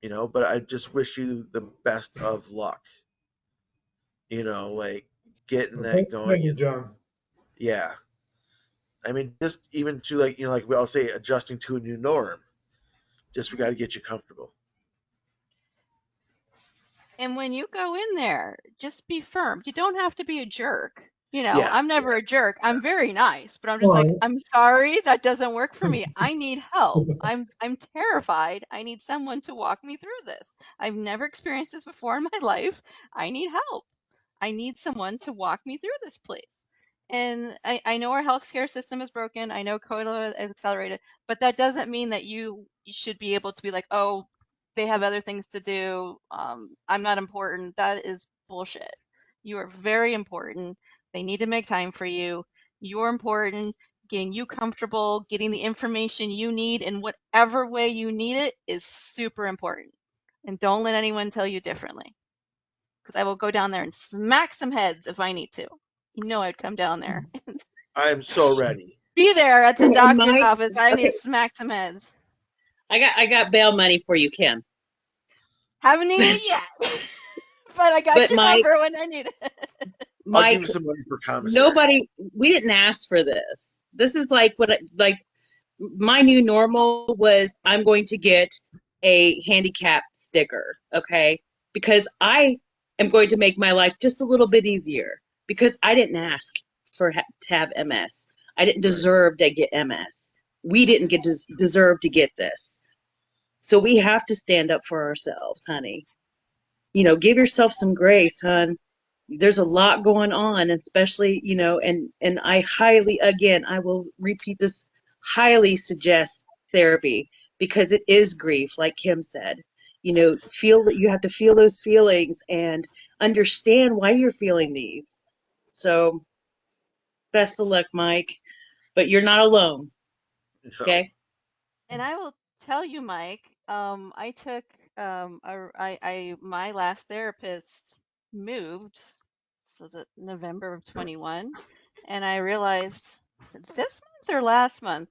but I just wish you the best of luck, like getting Well, that thank going. you, And John. yeah, I mean, just even to like we all say, adjusting to a new norm. Just we got to get you comfortable. And when you go in there, just be firm. You don't have to be a jerk. Yeah, I'm never a jerk. I'm very nice, but I'm just like, Well, I'm sorry, that doesn't work for me. I need help. I'm terrified. I need someone to walk me through this. I've never experienced this before in my life. I need help. I need someone to walk me through this place. And I know our healthcare system is broken. I know COVID is accelerated, but that doesn't mean that you should be able to be like, oh, they have other things to do. I'm not important. That is bullshit. You are very important. They need to make time for you. You're important. Getting you comfortable, getting the information you need in whatever way you need it is super important. And don't let anyone tell you differently, because I will go down there and smack some heads if I need to. I'd come down there. I'm so ready. Be there at the And doctor's Mike, office. I need okay, to smack some heads. I got bail money for you, Kim. Haven't needed it yet, but I got But your Mike, number when I need it. I'll give Mike, you some money for commissary. nobody, we didn't ask for this. This is like my new normal was I'm going to get a handicap sticker, okay? Because I am going to make my life just a little bit easier because I didn't ask to have MS. I didn't Right. deserve to get MS. We didn't deserve to get this. So we have to stand up for ourselves, honey. Give yourself some grace, hon. There's a lot going on, especially, and I will repeat this, highly suggest therapy because it is grief, like Kim said. Feel that you have to feel those feelings and understand why you're feeling these. So, best of luck, Mike. But you're not alone, No. okay? And I will tell you, Mike, I took my last therapist moved, so is it November of 21, and I realized, is it this month or last month?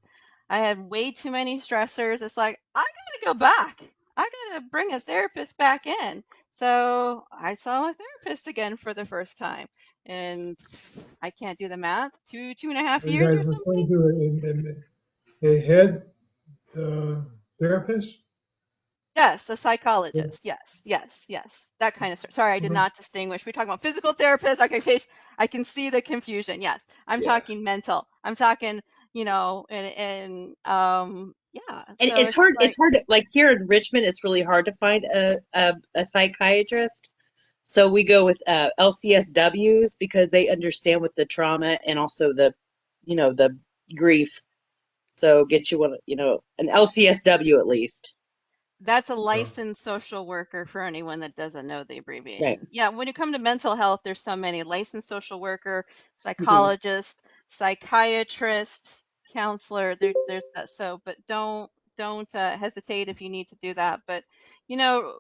I had way too many stressors. It's like, I gotta go back. I gotta bring a therapist back in. So I saw my therapist again for the first time, and I can't do the math, two and a half are you years guys or something. referring to a head therapist? Yes, a psychologist. Yes, yes, yes. That kind of stuff. Sorry, I did not distinguish. We're talking about physical therapist. I can see the confusion. Yes, I'm Yeah. talking mental. I'm talking, and yeah. And So it's just like it's hard to, like here in Richmond, it's really hard to find a psychiatrist. So we go with LCSWs because they understand with the trauma and also the grief. So get you an LCSW at least. that's a No. licensed social worker for anyone that doesn't know the Right. abbreviations. Yeah, when you come to mental health, there's so many licensed social worker, Mhm. psychologist, psychiatrist, counselor. There's that. So, but don't hesitate if you need to do that. But you know,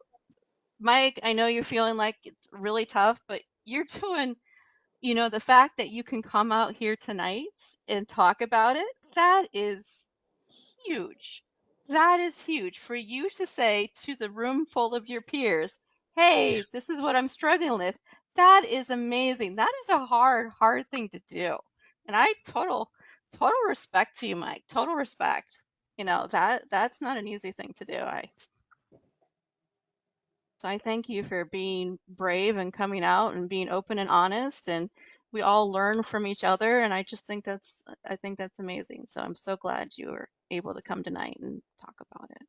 Mike, I know you're feeling like it's really tough, but you're doing, the fact that you can come out here tonight and talk about it, that is huge. That is huge for you to say to the room full of your peers, hey, this is what I'm struggling with. That is amazing. That is a hard, hard thing to do. And I total respect to you, Mike. Total respect. That's not an easy thing to do. So I thank you for being brave and coming out and being open and honest, and we all learn from each other, and I think that's amazing. So I'm so glad you were able to come tonight and talk about it.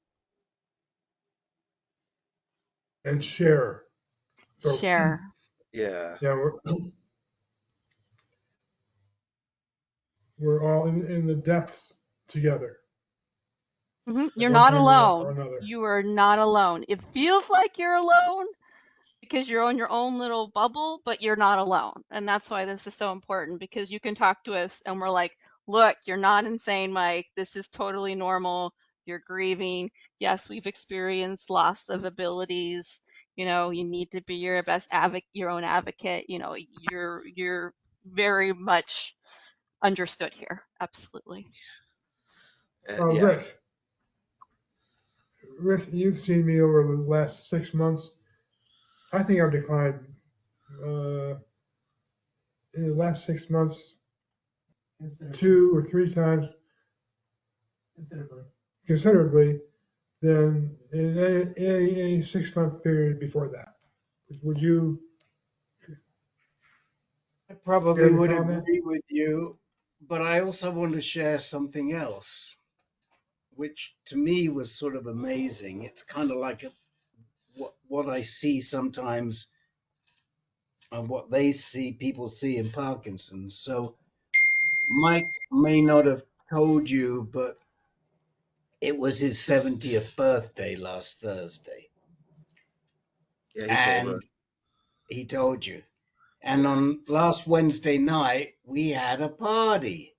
And share. So, Share. Yeah. yeah, we're all in the depths together at You're one not time or alone. another. You are not alone. It feels like you're alone, because you're on your own little bubble, but you're not alone. And that's why this is so important, because you can talk to us and we're like, look, you're not insane, Mike. This is totally normal. You're grieving. Yes, we've experienced loss of abilities. You need to be your own advocate. You're very much understood here. Absolutely. Yeah. Rick, you've seen me over the last 6 months. I think I've declined uh, in the last 6 months 2 or 3 times considerably than in any 6 month period before that. Would you I probably care to would comment? agree with you, but I also want to share something else, which to me was sort of amazing. It's kind of like what I see sometimes and what people see in Parkinson's. So Mike may not have told you, but it was his 70th birthday last Thursday. Yeah, he told And us. he told you. And Yeah. on last Wednesday night, we had a party.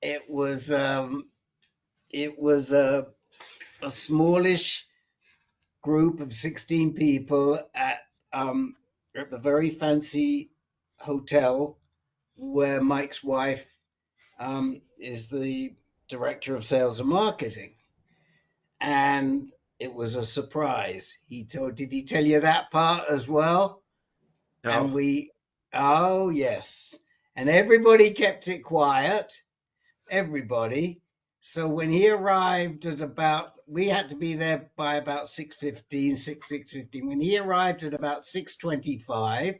It was a smallish group of 16 people at the very fancy hotel where Mike's wife is the director of sales and marketing. And it was a surprise. Did he tell you that part as well? No. And oh, yes. And everybody kept it quiet. Everybody. So when he arrived we had to be there by about 6:15. When he arrived at about 6:25,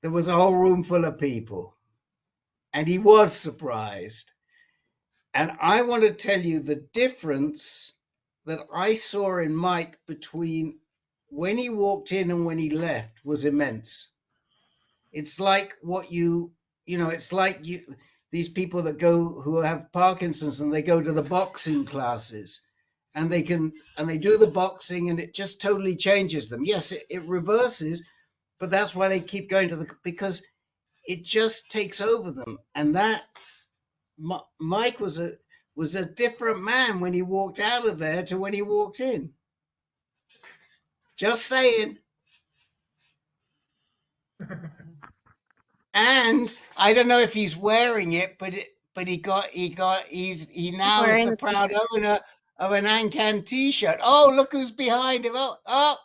there was a whole room full of people. And he was surprised. And I want to tell you the difference that I saw in Mike between when he walked in and when he left was immense. It's like it's like these people that who have Parkinson's and they go to the boxing classes and they do the boxing and it just totally changes them. Yes, it reverses, but that's why they keep going because it just takes over them. And that Mike was a different man when he walked out of there to when he walked in. Just saying. And I don't know if he's wearing it, but he He's now is wearing the the proud t-shirt. owner of an AnCan t-shirt. Oh, look who's behind him. Oh,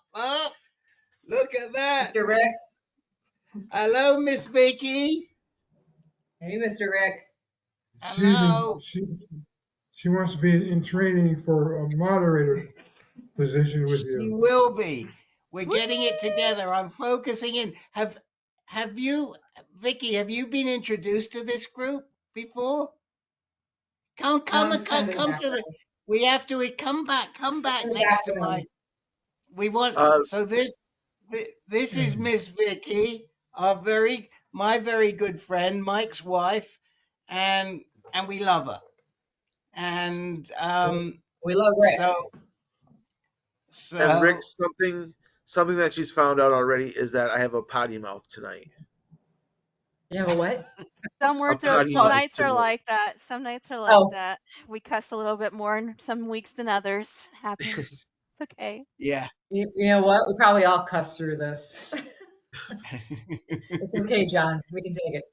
look at that. Mr. Rick. Hello, Miss Vickey. Hey, Mr. Rick. She's been Hello. She wants to be in training for a moderator position with She you. will be. We're Sweet. getting it together. I'm focusing in. Have you, Vicky? Have you been introduced to this group before? Come to the. We have to come back next to my. We want Uh, so this is Miss Vicky, my very good friend, Mike's wife, and we love her. And We love Rick. and Rick, so something that she's found out already is that I have a potty mouth tonight. You have a what? Some A words are, potty some mouth nights are tonight. like that. Some nights are like Oh, that. We cuss a little bit more in some weeks than others. Happens. It's okay. yeah. you know what? We probably all cuss through this. It's okay, John. We can take it.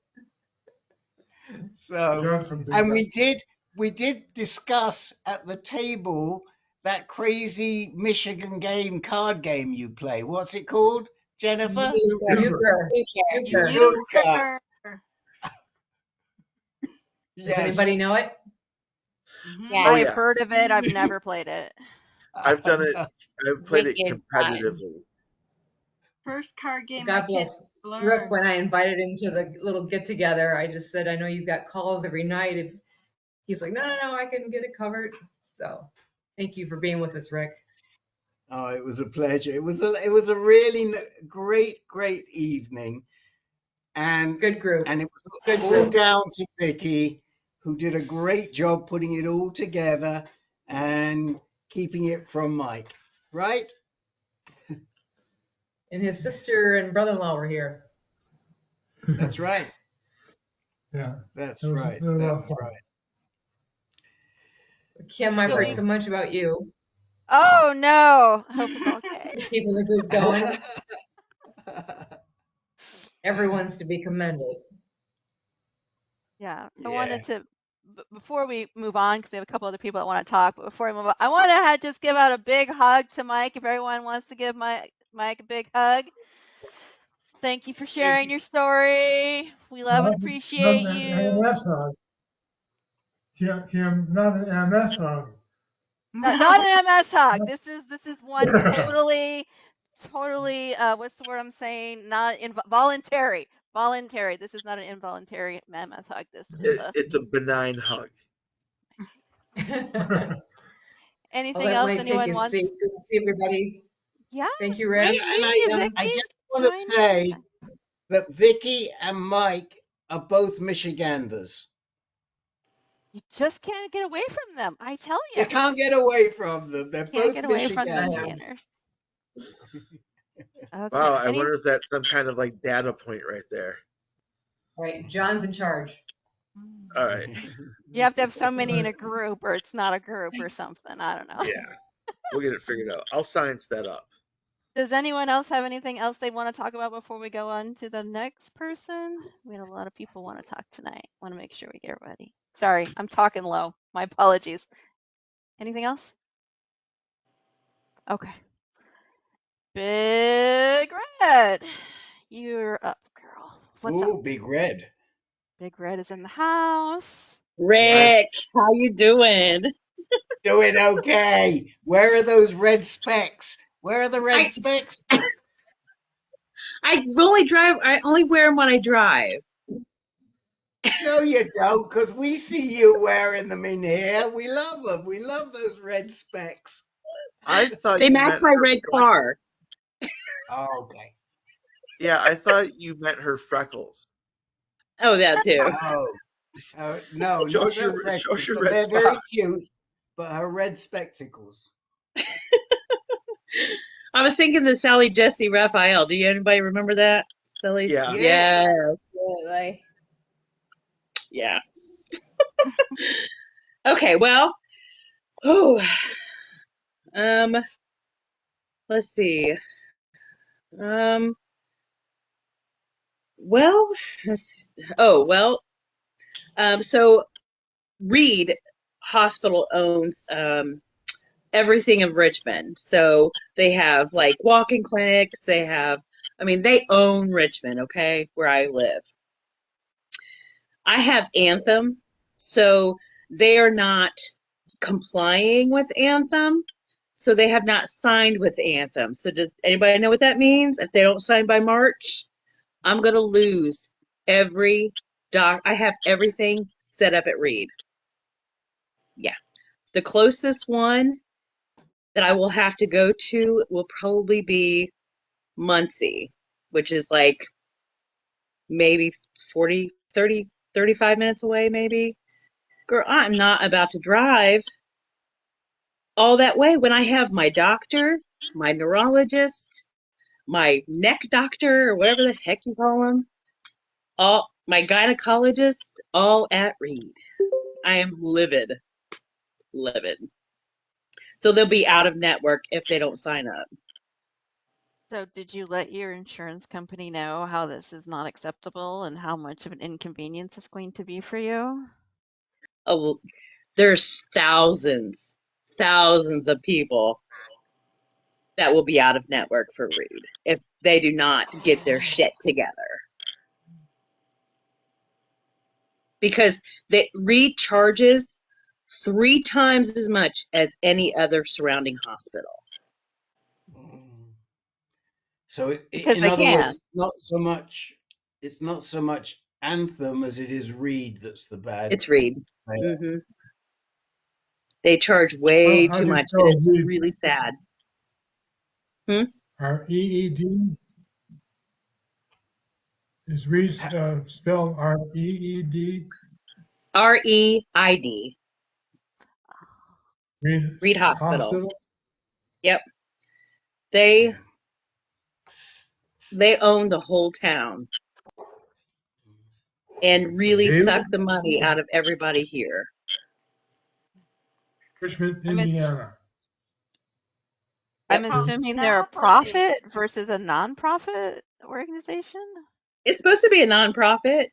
So, John's from Big and Bend. we did discuss at the table that crazy Michigan card game you play. What's it called, Jennifer? Euchre. Euchre. Euchre. Euchre. Does Yes. anybody know it? I Oh have yeah, heard of it. I've never played it. I've done it. I've played it Vicky and John. competitively. First card game I God can't bless learn. Rick. When I invited him to the little get together, I just said, I know you've got calls every night. If he's like, no, I can get it covered. So thank you for being with us, Rick. Oh, it was a pleasure. It was a really great evening, and Good group. it was Good all group. down to Vicky, who did a great job putting it all together and keeping it from Mike. Right? And his sister and brother-in-law were here. That's right. Yeah. That's It was right. a lot of That's fun. right. Kim, I've heard So- so much about you. Oh no. I hope it's okay. Keeping the group going. Everyone's to be commended. Yeah. I Yeah. wanted to before we move on, because we have a couple other people that want to talk, but before we move on, I want to just give out a big hug to Mike. If everyone wants to give Mike a big hug. Thank you for sharing your story. We love and Not appreciate an you. MS hug. Kim, not an MS hug. Not an MS hug. This is one totally, what's the word I'm saying? Not voluntary. Voluntary. This is not an involuntary MS hug. This is It's a benign hug. I'll anything let else Mike take anyone his wants? seat. Good to see everybody. Yeah, Thank it's you, great Rick. meeting you, I Vicky. just want to say that Vicky and Mike are both Michiganders. You just can't get away from them. I tell You you. can't get away from them. They're Can't both get away from the Michiganders. Michiganders. Wow, Okay. I wonder if that's some kind of like data point right there. Right, John's in charge. All right. You have to have so many in a group, or it's not a group, or something. I don't know. Yeah, we'll get it figured out. I'll science that up. Does anyone else have anything else they want to talk about before we go on to the next person? We had a lot of people want to talk tonight. Want to make sure we get ready. Sorry, I'm talking low. My apologies. Anything else? Okay. Big Red, you're up, girl. What's up? Ooh, Big Red. Big Red is in the house. Rick, how you doing? Doing okay. Where are those red specks? Where are the red I- specks? I only wear them when I drive. No, you don't, because we see you wearing them in here. We love them. We love those red specks. I thought They you match meant my her red freckles. car. Oh, okay. Yeah, I thought you meant her freckles. Oh, that too. No, Show not us your her freckles, red but they're very spot. cute. But her red spectacles. I was thinking the Sally Jesse Raphael. Do you anybody remember that? Sally? Yeah. Yeah. Yeah. Okay, well, oh, let's see. Well, so Reed Hospital owns everything in Richmond. So they have like walk-in clinics. They own Richmond, okay, where I live. I have Anthem, so they are not complying with Anthem. So they have not signed with Anthem. So does anybody know what that means? If they don't sign by March, I'm going to lose every I have everything set up at Reed. Yeah. The closest one that I will have to go to will probably be Muncie, which is like maybe 40, 30, 35 minutes away, maybe. Girl, I'm not about to drive all that way when I have my doctor, my neurologist, my neck doctor, or whatever the heck you call them, all my gynecologist, all at Reed. I am livid, livid. So they'll be out of network if they don't sign up. So did you let your insurance company know how this is not acceptable and how much of an inconvenience it's going to be for you? Oh, well, there's thousands of people that will be out of network for Reed if they do not get their shit together. Because Reed charges 3 times as much as any other surrounding hospital. So Because in they other words, can. it's not so much Anthem as it is Reed that's the bad It's Reed. player. Hmm. They charge way How too do you much, and spell it's Reed? really sad. Hmm? R-E-E-D? Is Reed spelled R-E-E-D? REID. Reed Reed Hospital. Hospital? Yep. They own the whole town and really David? suck the money out of everybody here. Richmond, I'm, ass- Indiana. I'm Yep. assuming they're a Monopoly. profit versus a nonprofit organization. It's supposed to be a nonprofit.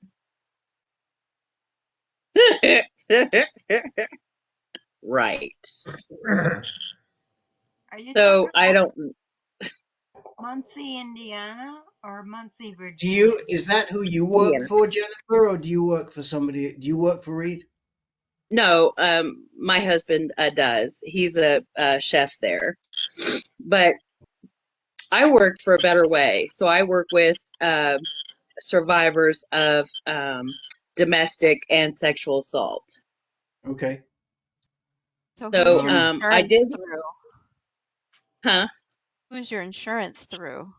Right. Are you So talking I about don't. Muncie, Indiana, or Muncie, Do Virginia? you is that who you work Indiana. for, Jennifer, or do you work for somebody? Do you work for Reed? No, my husband does. He's a chef there, but I work for a better way. So I work with survivors of domestic and sexual assault. Okay. So who's So your I insurance did, through? huh? Who's your insurance through?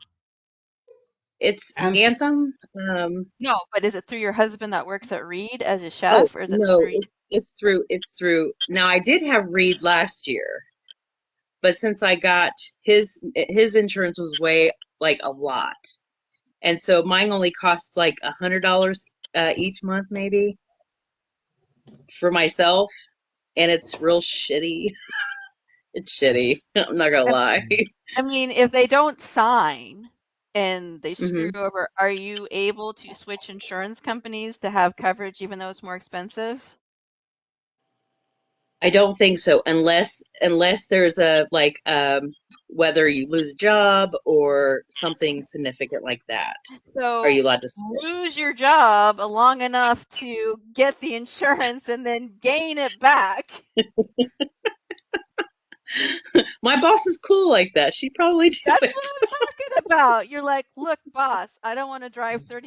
It's Anthem. Anthem. No, but is it through your husband that works at Reed as a Oh chef, or is it no, through? it's through. It's through. Now I did have Reed last year, but since I got his insurance was way like a lot, and so mine only cost like $100 each month maybe for myself, and it's real shitty. It's shitty. I'm not gonna lie. I mean, if they don't sign and they screw Hmm. you over, are you able to switch insurance companies to have coverage even though it's more expensive? I don't think so, unless there's a like whether you lose a job or something significant like that. Are So you allowed to switch? lose your job long enough to get the insurance and then gain it back. My boss is cool like that. She'd probably do That's what it. I'm talking about. You're like, look, boss, I don't want to drive 5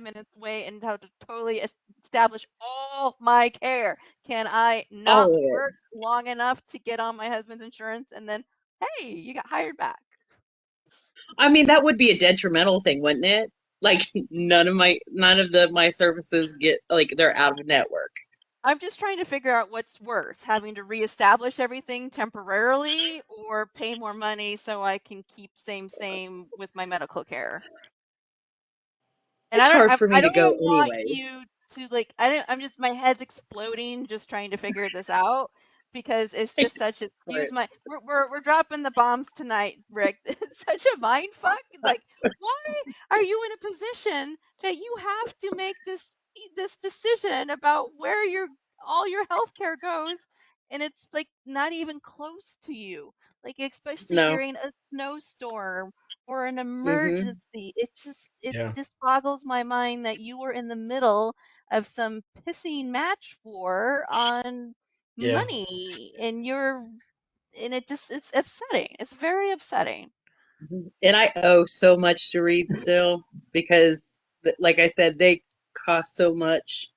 minutes away and have to totally establish all my care. Can I not All of it. work long enough to get on my husband's insurance? And then, hey, you got hired back. I mean, that would be a detrimental thing, wouldn't it? Like none of my services get like they're out of network. I'm just trying to figure out what's worse, having to reestablish everything temporarily or pay more money so I can keep same with my medical care. And It's hard for I me to don't go even want anyway. you to like I'm just my head's exploding just trying to figure this out because it's just such a excuse Right. my we're dropping the bombs tonight, Rick. It's such a mind fuck. Like, why are you in a position that you have to make this decision about where all your healthcare goes and it's like not even close to you. Like especially No. during a snowstorm or an Hmm. emergency. It Yeah. just boggles my mind that you were in the middle of some pissing match war on Yeah. money, and it's upsetting. It's very upsetting. And I owe so much to Reed still because, like I said, they cost so much.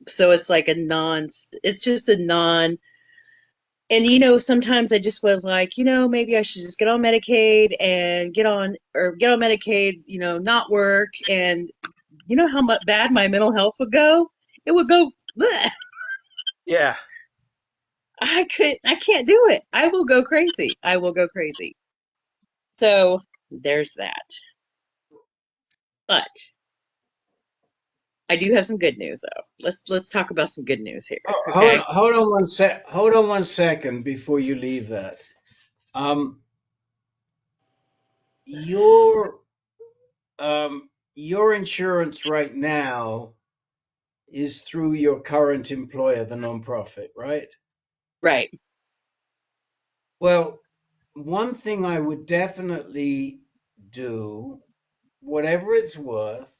So it's like it's just a non. And sometimes I just was like, maybe I should just get on Medicaid and get on Medicaid, not work. And you know how bad my mental health would go? It would go, bleh. Yeah. I can't do it. I will go crazy. I will go crazy. So there's that. But I do have some good news though. Let's talk about some good news here. Hold Okay. hold on one sec. Hold on one second before you leave that. Um, your your insurance right now is through your current employer, the nonprofit, right? Right. Well, one thing I would definitely do, whatever it's worth,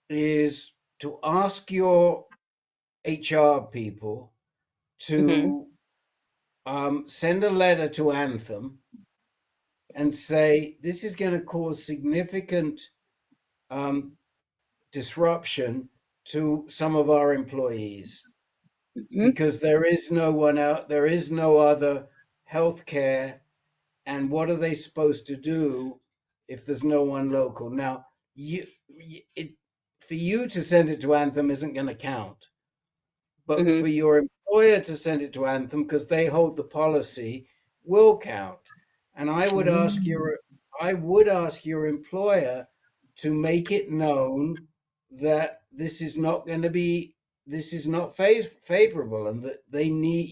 is to ask your HR people Mhm. to send a letter to Anthem and say this is going to cause significant um, disruption to some of our employees Mhm. because there is no one out, there is no other healthcare, and what are they supposed to do if there's no one local? Now, it, for you to send it to Anthem isn't going to count, but Mhm. for your employer to send it to Anthem because they hold the policy will count. And Mm. I would ask your employer to make it known that this is not going to be this is not favorable and that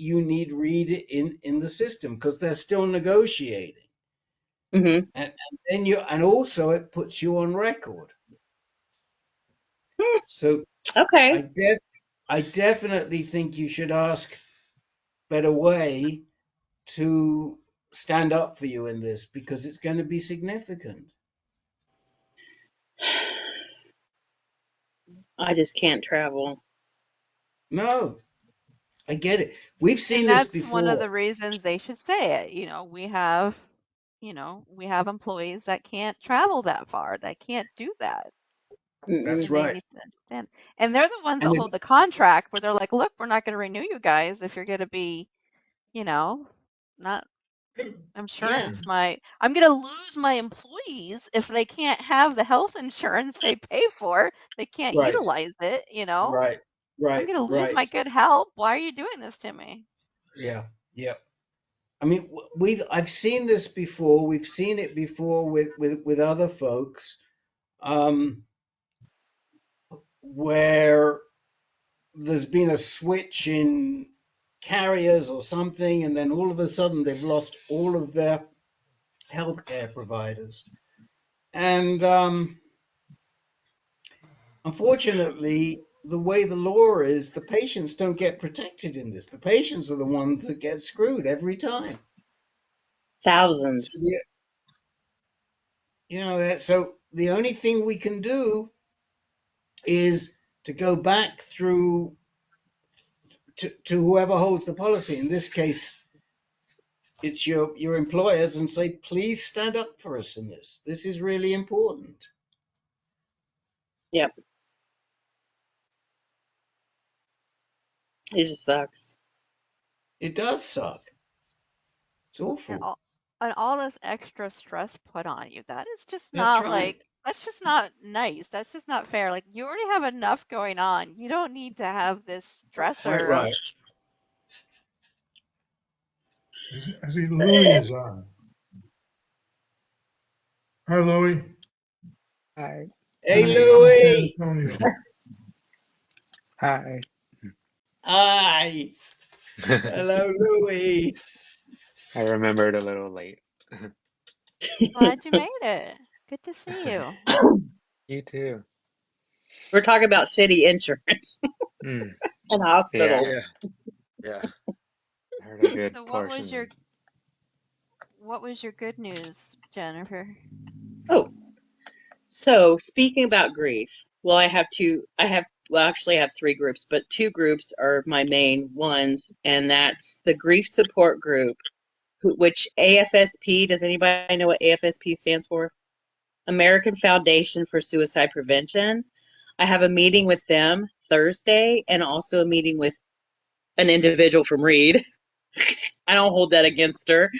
you need read it in the system because they're still negotiating. Mhm. And then and also it puts you on record. Hmm. So Okay. I I definitely think you should ask Better Way to stand up for you in this because it's going to be significant. I just can't travel. No, I get it. We've seen And this that's one of before. the reasons they should say it. We have employees that can't travel that far, that can't do that. That's Mm-mm. And they right. need to understand. And they're the ones And that if, hold the contract where they're like, look, we're not going to renew you guys if you're going to be, you know, not yeah, insurance. I'm going to lose my employees if they can't have the health insurance they pay for. They can't right, utilize it. right, I'm right, going to lose right. my good help. Why are you doing this to me? Yeah, yeah. I mean, I've seen this before. We've seen it before with other folks, um, where there's been a switch in carriers or something, and then all of a sudden they've lost all of their healthcare providers. And unfortunately, the way the law is, the patients don't get protected in this. The patients are the ones that get screwed every time. So, Thousands. so the only thing we can do is to go back through to whoever holds the policy. In this case, it's your employers, and say, please stand up for us in this. This is really important. Yep. It just sucks. It does suck. It's And awful. all this extra stress put on you. That's right. That's just not nice. That's just not fair. Like you already have enough going on. You don't need to have this Quite stressor of right. I see Louie is on. Hi, Louie. Hi. Hey, Louie Hi. from San Louie. Antonio. Hi. Hi. Hello, Louie. I remembered a little late. glad you made it. Good to see you. You too. We're talking about city insurance Hmm. and Yeah, hospitals. Yeah. Yeah. I heard a good So portion. what was your good news, Jennifer? Oh, so speaking about grief, well, I have well, actually I have three groups, but two groups are my main ones, and that's the grief support group, which AFSP, does anybody know what AFSP stands for? American Foundation for Suicide Prevention. I have a meeting with them Thursday and also a meeting with an individual from Reed. I don't hold that against her,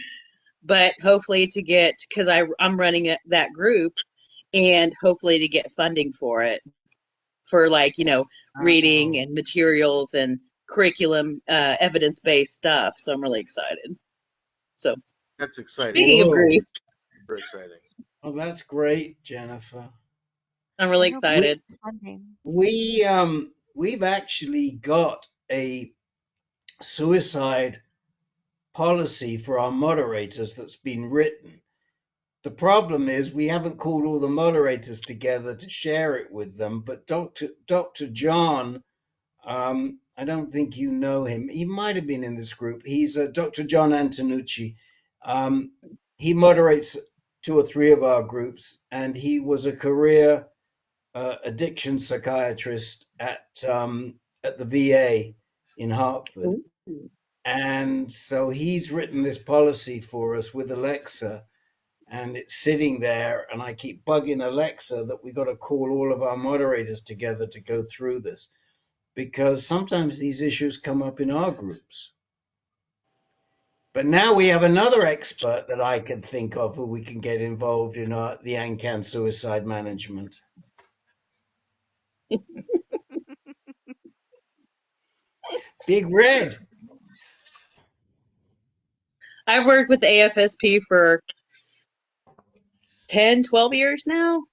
but hopefully to get, because I'm running that group, and hopefully to get funding for it, for like, reading Oh, and materials and curriculum, evidence-based stuff. So I'm really excited. So That's exciting. speaking of whoa. grief, Super exciting. Oh, that's great, Jennifer. I'm I really hope you get We excited. funding. we've actually got a suicide policy for our moderators that's been written. The problem is we haven't called all the moderators together to share it with them, but Dr. John, I don't think you know him. He might have been in this group. He's Dr. John Antonucci. Um, he moderates two or three of our groups, and he was a career addiction psychiatrist at the VA in Hartford. Ooh. And so he's written this policy for us with Alexa, and it's sitting there. And I keep bugging Alexa that we got to call all of our moderators together to go through this, because sometimes these issues come up in our groups. But now we have another expert that I can think of who we can get involved in the AnCan suicide management. Big Red. I've worked with AFSP for 10, 12 years now.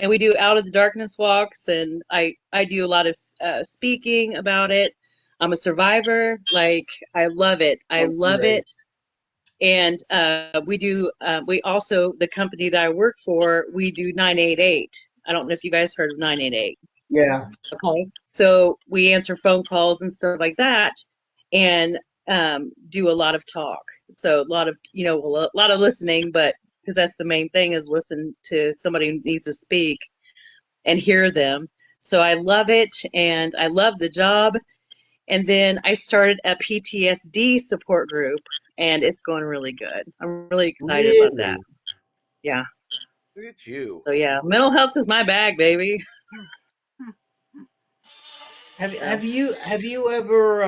And we do out of the darkness walks, and I do a lot of speaking about it. I'm a survivor. Like, I love it. I Oh, love great. it. And we also, the company that I work for, we do 988. I don't know if you guys heard of 988. Yeah. Okay. So we answer phone calls and stuff like that, and do a lot of talk. So a lot of, a lot of listening, but because that's the main thing, is listen to somebody who needs to speak and hear them. So I love it, and I love the job. And then I started a PTSD support group, and it's going really good. I'm really excited about that. Really? Yeah. Look at you. So yeah, mental health is my bag, baby. Have So have you have you ever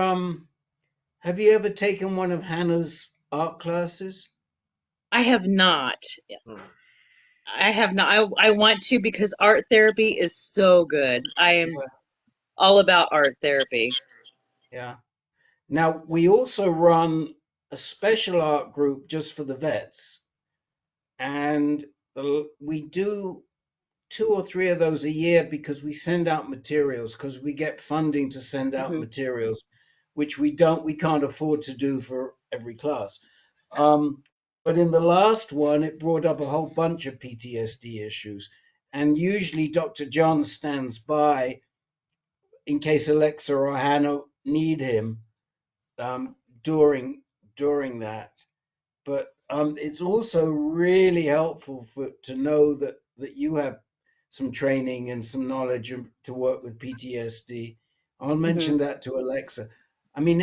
have you ever taken one of Hannah's art classes? I have not. Hmm. I have not. I want to, because art therapy is so good. I am Yeah. all about art therapy. Yeah. Now we also run a special art group just for the vets, and we do two or three of those a year because we send out materials, because we get funding to send out Hmm. materials, which we can't afford to do for every class. Um, but in the last one, it brought up a whole bunch of PTSD issues. And usually Dr. John stands by in case Alexa or Hannah need him um, during that. But it's also really helpful to know that you have some training and some knowledge to work with PTSD. I'll Hmm. mention that to Alexa. I mean,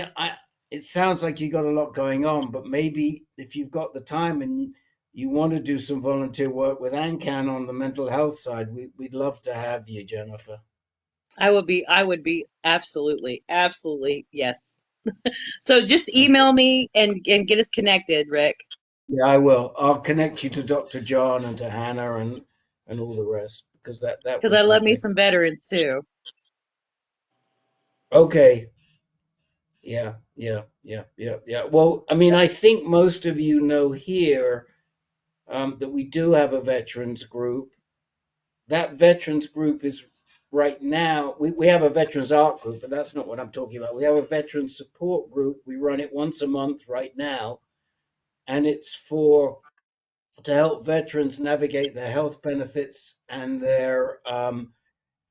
it sounds like you got a lot going on, but maybe if you've got the time and you want to do some volunteer work with AnCan on the mental health side, we'd love to have you, Jennifer. I would be absolutely, absolutely, yes. So just Okay. email me and get us connected, Rick, Yeah, I will. I'll connect you to Dr. John and to Hannah and all the rest, because that because would I be love me great. some veterans too. Okay. Yeah, yeah, yeah, yeah, yeah. Well, I mean, I think most of you know here that we do have a veterans group. That veterans group is right now, we have a veterans art group, but that's not what I'm talking about. We have a veterans support group. We run it once a month right now, and it's to help veterans navigate their health benefits and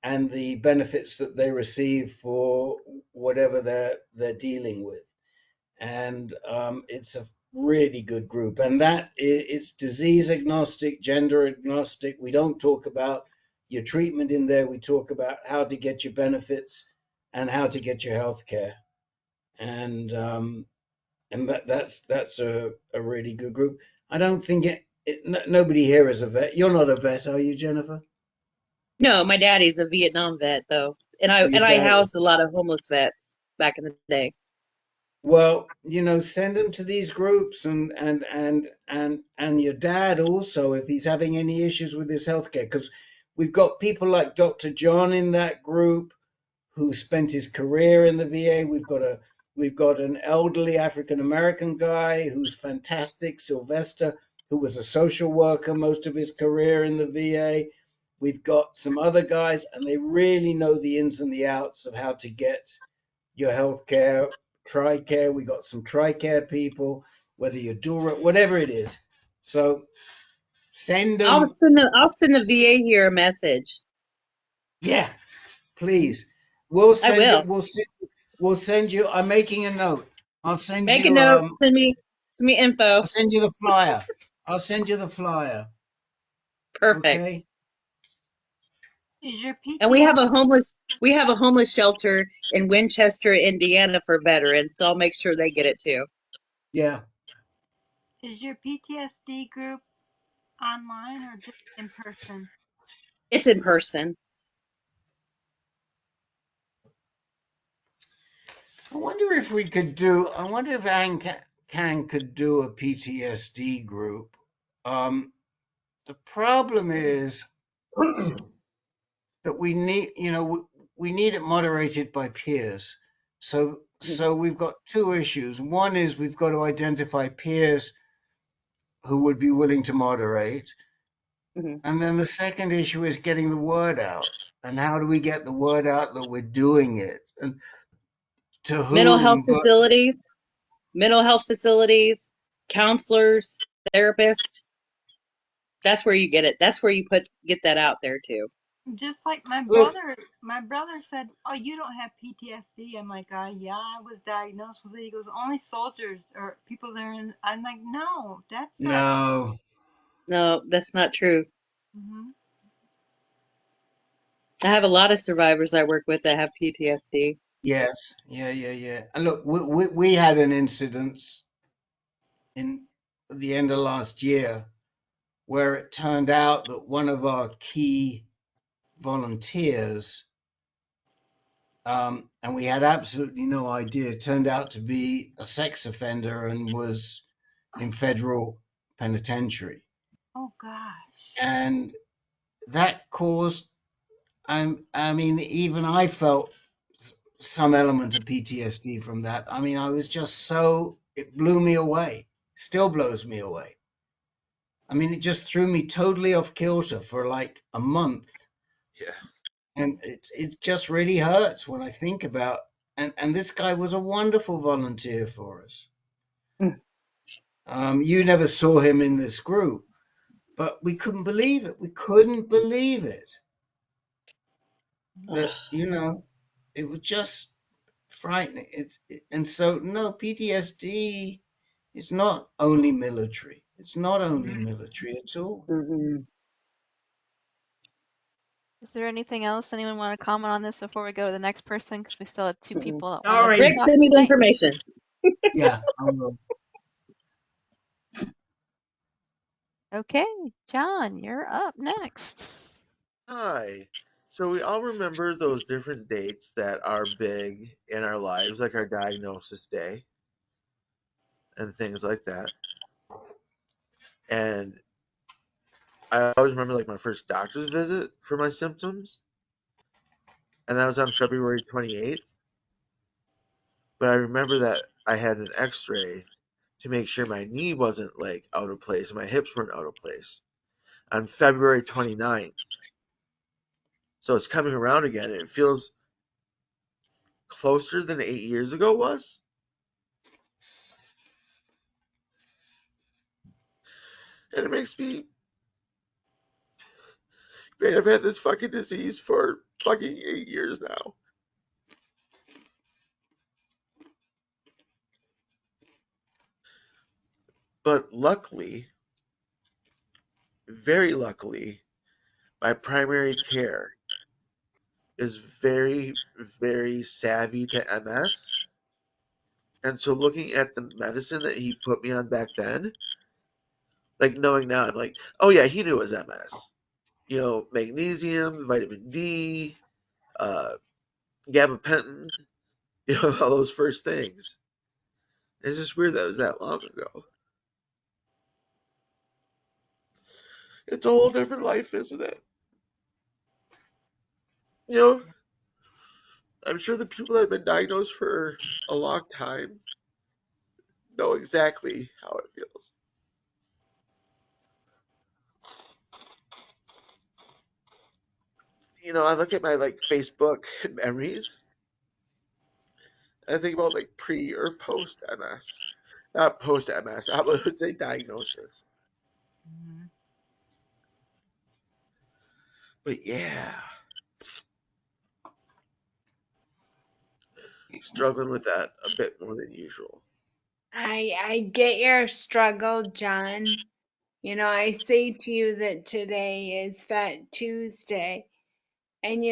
and the benefits that they receive for whatever they're dealing with. And it's a really good group. And it's disease agnostic, gender agnostic. We don't talk about your treatment in there. We talk about how to get your benefits and how to get your health care. And that's a really good group. I don't think nobody here is a vet. You're not a vet, are you, Jennifer? No, my daddy's a Vietnam vet though, and Oh, your I dad is. housed a lot of homeless vets back in the day. Well, send them to these groups, and your dad also, if he's having any issues with his healthcare, because we've got people like Dr. John in that group who spent his career in the VA. We've got an elderly African American guy who's fantastic, Sylvester, who was a social worker most of his career in the VA. We've got some other guys, and they really know the ins and the outs of how to get your health care. TRICARE, we got some TRICARE people, whether you're dual, whatever it is. So send them, I'll send the VA here a message. yeah, please. We'll I send you. will. We'll send you. I'm making a note. I'll send Make a you. note. Send me info. I'll send you the flyer. I'll send you the flyer. Perfect. Okay. Is your And PTS we have a homeless shelter in Winchester, Indiana for veterans, so I'll make sure they get it too. Yeah. is your PTSD group online or just in person? It's in person. I wonder if we could do. I wonder if AnCan could do a PTSD group. The problem is that we need. We need it moderated by peers. So we've got two issues. One is we've got to identify peers who would be willing to moderate. Mm-hmm. And then the second issue is getting the word out. And how do we get the word out that we're doing it? And to Mental health whom? But facilities, counselors, therapists. That's where you get it. That's where you get that out there too. Just like my look, brother, said, "Oh, you don't have PTSD." I'm like, yeah, I was diagnosed with it. He goes, "Only soldiers or people that are in." I'm like, "No, that's not." no. No, that's not true. Hmm. I have a lot of survivors I work with that have PTSD. Yes. Yeah. And look, we had an incident in the end of last year where it turned out that one of our key volunteers, and we had absolutely no idea, turned out to be a sex offender and was in federal penitentiary. Oh gosh. And that caused, I mean, even I felt some element of PTSD from that. I mean, I was just it blew me away, still blows me away. I mean, it just threw me totally off kilter for like a month. Yeah. And it just really hurts when I think about, and this guy was a wonderful volunteer for us. Mm. You never saw him in this group, but we couldn't believe it. We couldn't believe it. That, it was just frightening. And so no, PTSD is not only military. It's not only military at all. Mm-hmm. Is there anything else anyone want to comment on this before we go to the next person? Because we still have two Mm-mm. people that wanted to Sorry. Rick, talk send me the tonight. information. Yeah, I will. Okay, John, you're up next. Hi. So we all remember those different dates that are big in our lives, like our diagnosis day and things like that. And I always remember like my first doctor's visit for my symptoms, and that was on February 28th. But I remember that I had an x-ray to make sure my knee wasn't like out of place and my hips weren't out of place on February 29th. So it's coming around again, and it feels closer than 8 years ago was. And it makes me great. I've had this fucking disease for fucking 8 years now. But luckily, very luckily, my primary care is very, very savvy to MS. And so looking at the medicine that he put me on back then, like knowing now, I'm like, oh yeah, he knew it was MS. Magnesium, vitamin D, uh, gabapentin, all those first things. It's just weird that it was that long ago. It's a whole different life, isn't it? You know, I'm sure the people that have been diagnosed for a long time know exactly how it feels. I look at my Facebook memories, and I think about pre or post MS. Not post MS, I would say diagnosis. Mhm. But yeah, struggling with that a bit more than usual. I get your struggle, John. I say to you that today is Fat Tuesday. And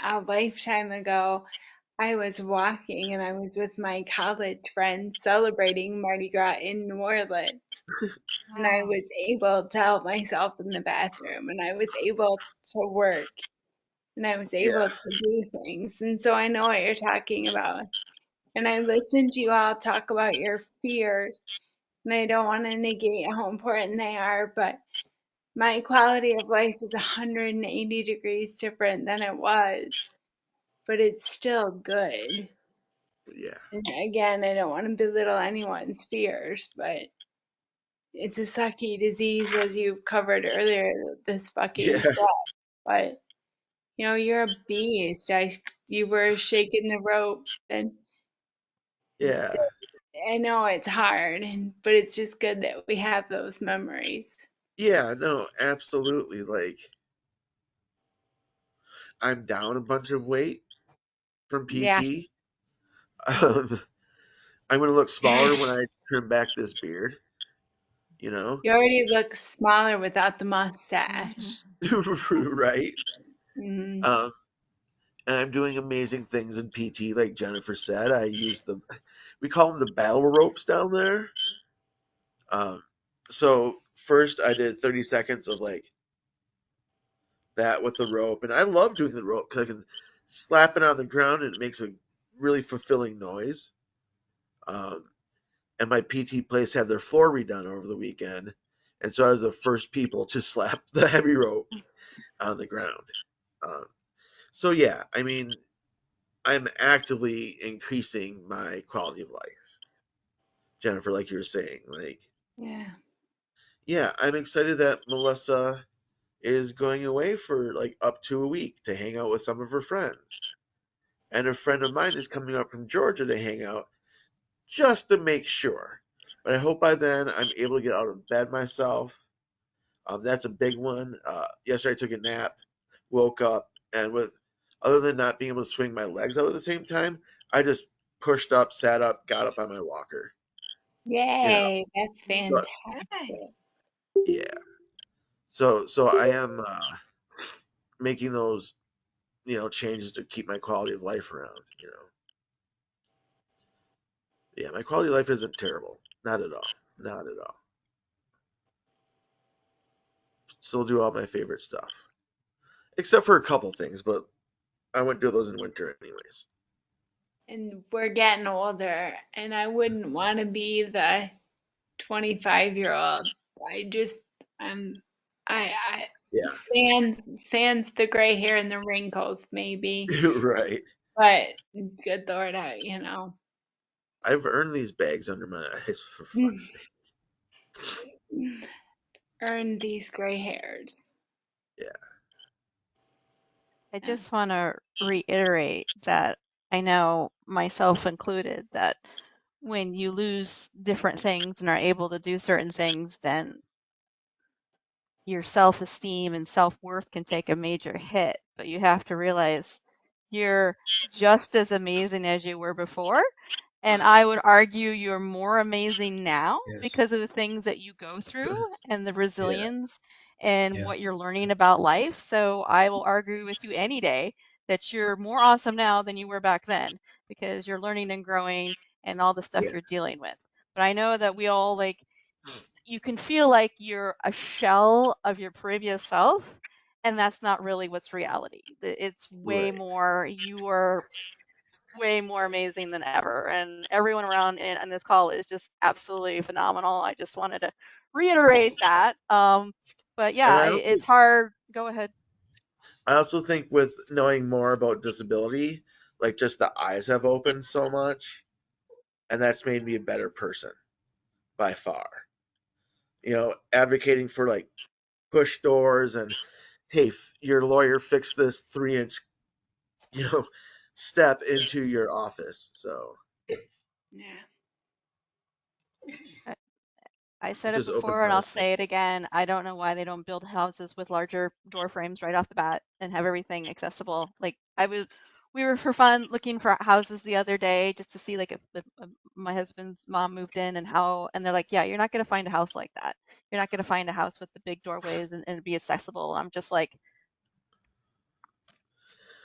a lifetime ago, I was walking and I was with my college friends celebrating Mardi Gras in New Orleans. And I Oh, was able to help myself in the bathroom and I was able to work and I was Yeah, able to do things. And so I know what you're talking about. And I listened to you all talk about your fears. And I don't want to negate how important they are, but my quality of life is 180 degrees different than it was, but it's still good. yeah, And again, I don't want to belittle anyone's fears, but it's a sucky disease, as you covered earlier, this fucking yeah, stuff. But you're a beast. You were shaking the rope, and yeah, I know it's hard, but it's just good that we have those memories. yeah. No, absolutely. I'm down a bunch of weight from yeah. PT. Um, I'm gonna look smaller when I trim back this beard. You know, You already look smaller without the Mhm. mustache. right? Mm. Um, and I'm doing amazing things in PT, like Jennifer said. We call them the battle ropes down there. Um, so first I did 30 seconds of that with the rope, and I love doing the rope because I can slap it on the ground and it makes a really fulfilling noise. Um, and my PT place had their floor redone over the weekend, and so I was the first people to slap the heavy rope on the ground. Um, so yeah, I mean, I'm actively increasing my quality of life, Jennifer, like you were saying. Yeah. Yeah, I'm excited that Melissa is going away for up to a week to hang out with some of her friends. And a friend of mine is coming up from Georgia to hang out just to make sure. But I hope by then I'm able to get out of bed myself. That's a big one. Yesterday I took a nap, woke up, and other than not being able to swing my legs out at the same time, I just pushed up, sat up, got up on my walker. You know, Yay, that's so Okay. fantastic. yeah. So I am making those changes to keep my quality of life around. Yeah, my quality of life isn't terrible, not at all, not at all. Still do all my favorite stuff, except for a couple things, but I wouldn't do those in winter anyways. And we're getting older, and I wouldn't want to be the 25-year-old. I just, um, I Yeah, sans the gray hair and the wrinkles, maybe. right. But good Lord, I've earned these bags under my eyes for fuck's sake. earned these gray hairs. Yeah, I Yeah. just want to reiterate that I know, myself included, that when you lose different things and are able to do certain things, then your self-esteem and self-worth can take a major hit. But you have to realize you're just as amazing as you were before. And I would argue you're more amazing now yes, because of the things that you go through and the yeah, resilience and Yeah. what you're learning about life. So I will argue with you any day that you're more awesome now than you were back then because you're learning and growing and all the stuff Yeah. you're dealing with. But I know that we all like you can feel like you're a shell of your previous self, and that's not really what's reality. It's way Right. more, you are way more amazing than ever. And everyone around in this call is just absolutely phenomenal. I just wanted to reiterate that. But And yeah, I also it's hard. Go ahead. I also think with knowing more about disability, like just the eyes have opened so much, and that's made me a better person by far. Advocating for like push doors and hey, your lawyer fixed this 3-inch, you know, step into your office. So Yeah. I it said it just opens before and my I'll eyes. say it again. I don't know why they don't build houses with larger door frames right off the bat and have everything accessible. Like we were for fun looking for houses the other day just to see like if my husband's mom moved in and how, and they're like, yeah, you're not going to find a house like that. You're not going to find a house with the big doorways and be accessible. And I'm just like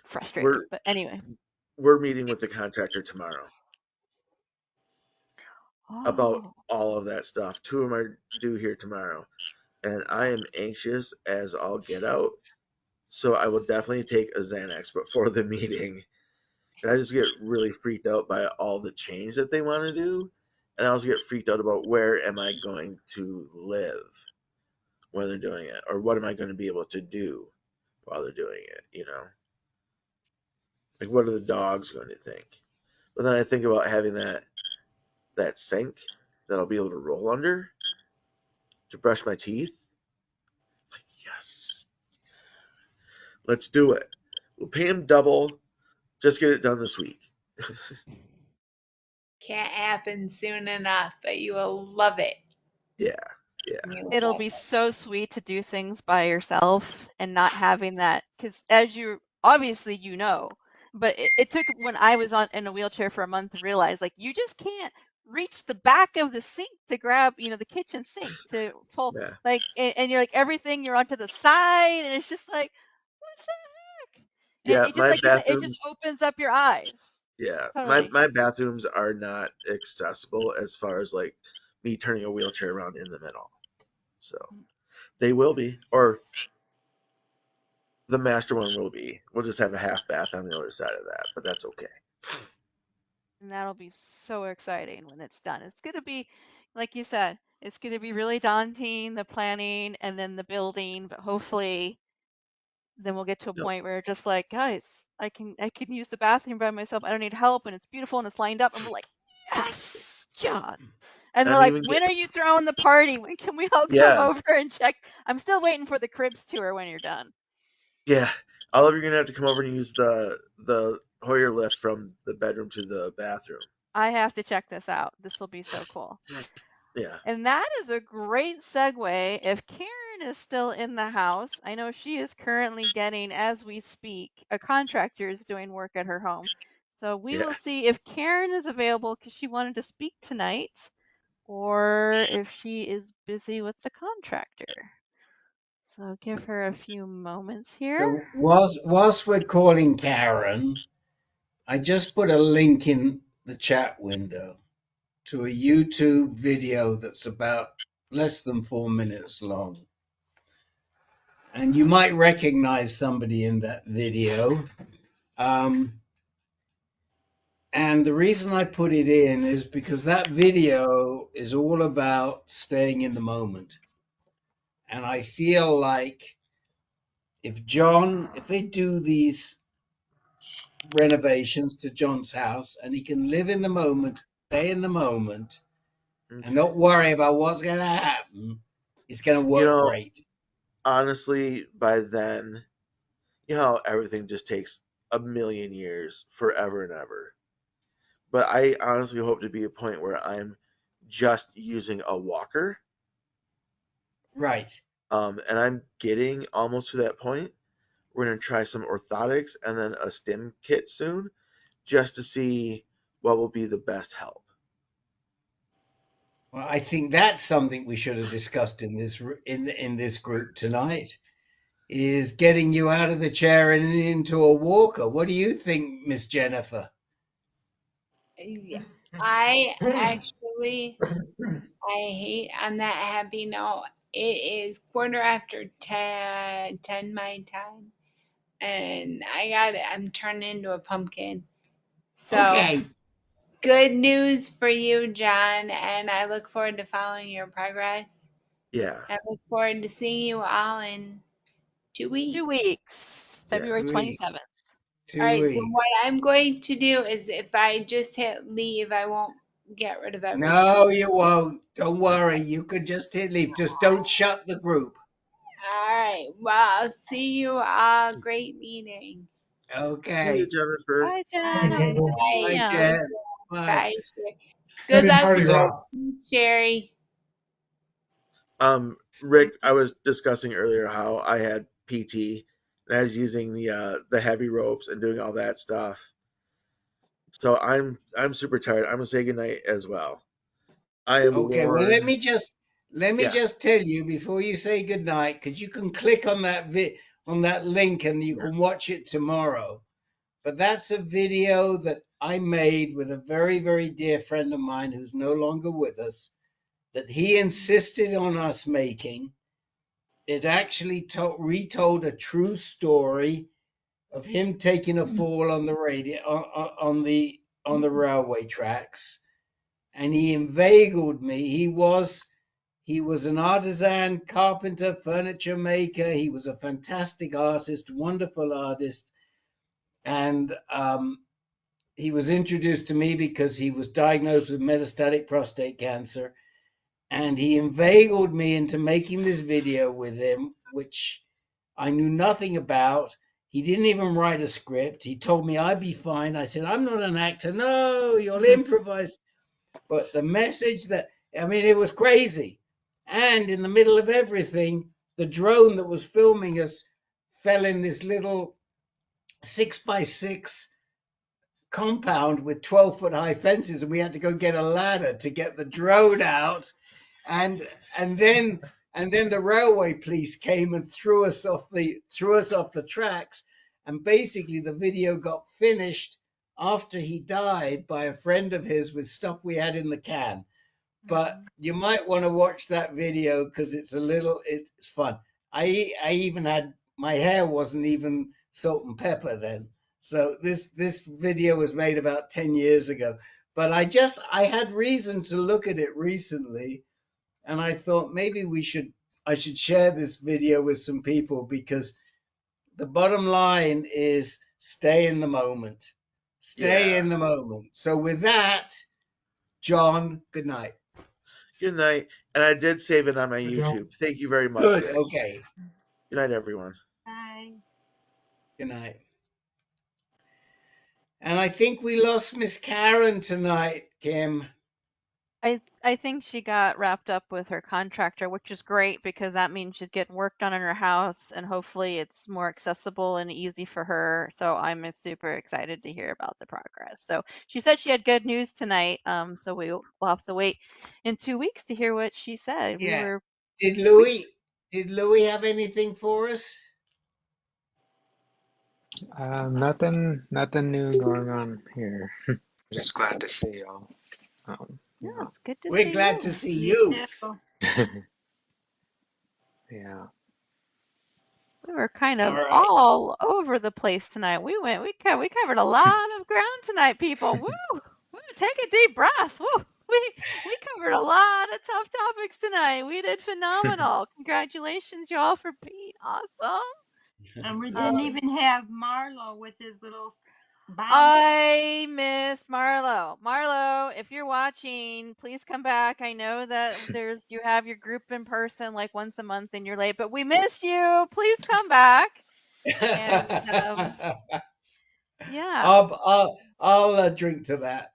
frustrated. We're But anyway. we're meeting with the contractor tomorrow about Oh, all of that stuff. Two of them are due here tomorrow, and I am anxious as all get out. So I will definitely take a Xanax before the meeting. And I just get really freaked out by all the change that they want to do. And I also get freaked out about where am I going to live when they're doing it, or what am I going to be able to do while they're doing it, Like what are the dogs going to think? But then I think about having that sink that I'll be able to roll under to brush my teeth. Like, yes, let's do it. We'll pay him double. Just get it done this week. Can't happen soon enough, but you will love it. Yeah, yeah, You will it'll love be it. so sweet to do things by yourself and not having that, because as you obviously but it took when I was on in a wheelchair for a month to realize like you just can't reach the back of the sink to grab the kitchen sink to pull yeah, like and you're like everything you're onto the side and it's just like what the heck, and yeah. it just My like you said it just bathrooms, opens up your eyes yeah, my totally. my bathrooms are not accessible as far as like me turning a wheelchair around in them at all. So they will be, or the master one will be. We'll just have a half bath on the other side of that, but that's okay. And that'll be so exciting when it's done. It's going to be, like you said, it's going to be really daunting, the planning and then the building, but hopefully then we'll get to a No, point where just like, guys, I can use the bathroom by myself. I don't need help and it's beautiful and it's lined up and we're like, yes, John. And they're I'm like, even when get are you throwing the party? When can we all come yeah, over and check? I'm still waiting for the cribs tour when you're done. yeah. All of you're gonna have to come over and use the Hoyer lift from the bedroom to the bathroom. I have to check this out. This will be so cool. Yeah, And that is a great segue. If Karen is still in the house, I know she is currently getting, as we speak, a contractor is doing work at her home. So we yeah. will see if Karen is available because she wanted to speak tonight, or if she is busy with the contractor. So I'll give her a few moments here. So whilst we're calling Karen, I just put a link in the chat window to a YouTube video that's about less than 4 minutes long. And you might recognize somebody in that video. Um, and the reason I put it in is because that video is all about staying in the moment. And I feel like if they do these renovations to John's house and he can live in the moment, stay in the moment, and Okay. not worry about what's going to happen, it's going to You work know, great. honestly, by then, how everything just takes a million years, forever and ever. But I honestly hope to be a point where I'm just using a walker. Right. And I'm getting almost to that point. We're gonna try some orthotics and then a stim kit soon, just to see what will be the best help. Well, I think that's something we should have discussed in in this group tonight. Is getting you out of the chair and into a walker. What do you think, Miss Jennifer? Yeah. I actually, I hate on that happy note. It is quarter after 10 my time, and I'm turning into a pumpkin. So Okay. good news for you, John, and I look forward to following your progress. Yeah, I look forward to seeing you all in 2 weeks. 2 weeks, yeah. February 2 weeks. 27th. All Two right, so what weeks. I'm going to do is if I just hit leave, I won't get rid of everything. No, you won't. Don't worry. You could just hit leave. Just don't shut the group. All right, well, I'll see you all. Great meeting. See you, Okay. Jennifer. Bye, Jen. Bye, Have a good Jennifer. day, Bye, Bye, Jan. Jen. Bye. bye, Sherry. Good Happy luck Mardi with So, Gras. you, Sherry. Rick, I was discussing earlier how I had PT and I was using the heavy ropes and doing all that stuff. So I'm super tired. I'm gonna say goodnight as well. I am Okay. Well, worn. let me Yeah, just tell you before you say goodnight, because you can click on on that link and you yeah, can watch it tomorrow. But that's a video that I made with a very, very dear friend of mine who's no longer with us, that he insisted on us making. It actually retold a true story of him taking a fall on the on the railway tracks, and he inveigled me. He was an artisan, carpenter, furniture maker. He was a fantastic artist, wonderful artist, and he was introduced to me because he was diagnosed with metastatic prostate cancer, and he inveigled me into making this video with him, which I knew nothing about. He didn't even write a script. He told me I'd be fine. I said, I'm not an actor. No, you'll improvise. But the message I mean, it was crazy. And in the middle of everything, the drone that was filming us fell in this little 6x6 compound with 12-foot high fences, and we had to go get a ladder to get the drone out. And and then and then the railway police came and threw us off the tracks. And basically, the video got finished after he died by a friend of his with stuff we had in the can. But you might want to watch that video because it's fun. I even had my hair wasn't even salt and pepper then. So this video was made about 10 years ago. But I had reason to look at it recently, and I thought maybe I should share this video with some people, because the bottom line is stay in the moment. Stay yeah. in the moment. So with that, John, good night. Good night. And I did save it on my Good job. YouTube. Thank you very much, Good. Rick. Okay. Good night, everyone. Bye. Good night. And I think we lost Miss Karen tonight, Kim. I think she got wrapped up with her contractor, which is great because that means she's getting work done in her house and hopefully it's more accessible and easy for her. So I'm super excited to hear about the progress. So she said she had good news tonight. So we'll have to wait in 2 weeks to hear what she said. We Yeah. were Did we Louie did Louie have anything for us? Nothing new going on here. Just glad to see y'all. Yeah, Yes, good to We're see glad you. to see You you. too. yeah. We were kind All of right. all over the place tonight. We covered a lot of ground tonight, people. Woo! Woo! Take a deep breath. Woo! We covered a lot of tough topics tonight. We did phenomenal. Congratulations, y'all, for being awesome. And we didn't Um, even have Marlo with his little bomb. I miss Marlo. Marlo, if you're watching, please come back. I know that you have your group in person like once a month and you're late, but we miss you. Please come back. And yeah. I'll drink to that.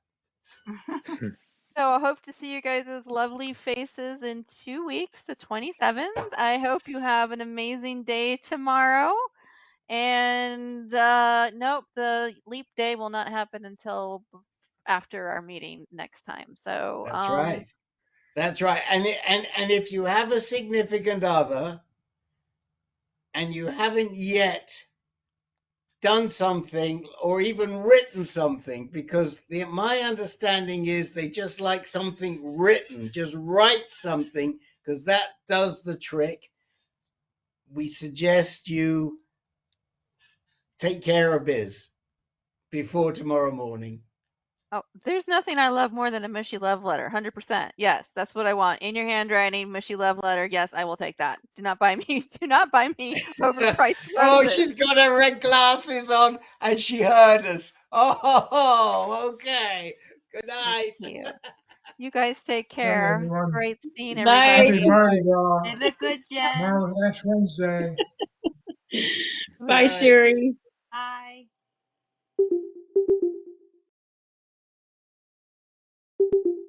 So I hope to see you guys' lovely faces in 2 weeks, the 27th. I hope you have an amazing day tomorrow. And nope, the leap day will not happen until after our meeting next time. So That's right. That's right. And if you have a significant other and you haven't yet done something or even written something, because my understanding is they just like something written, just write something, because that does the trick. We suggest you take care of biz before tomorrow morning. Oh, there's nothing I love more than a mushy love letter. 100%. Yes, that's what I want. In your handwriting, mushy love letter. Yes, I will take that. Do not buy me. Do not buy me overpriced Oh, roses. she's got her red glasses on and she heard us. Oh, okay. Good night. Thank you. You guys take Good night, care. everyone. Great seeing Night. Happy everybody. Mardi Night. Gras. They look good, Jen. Tomorrow, Ash Wednesday. Bye, Night. Sherry.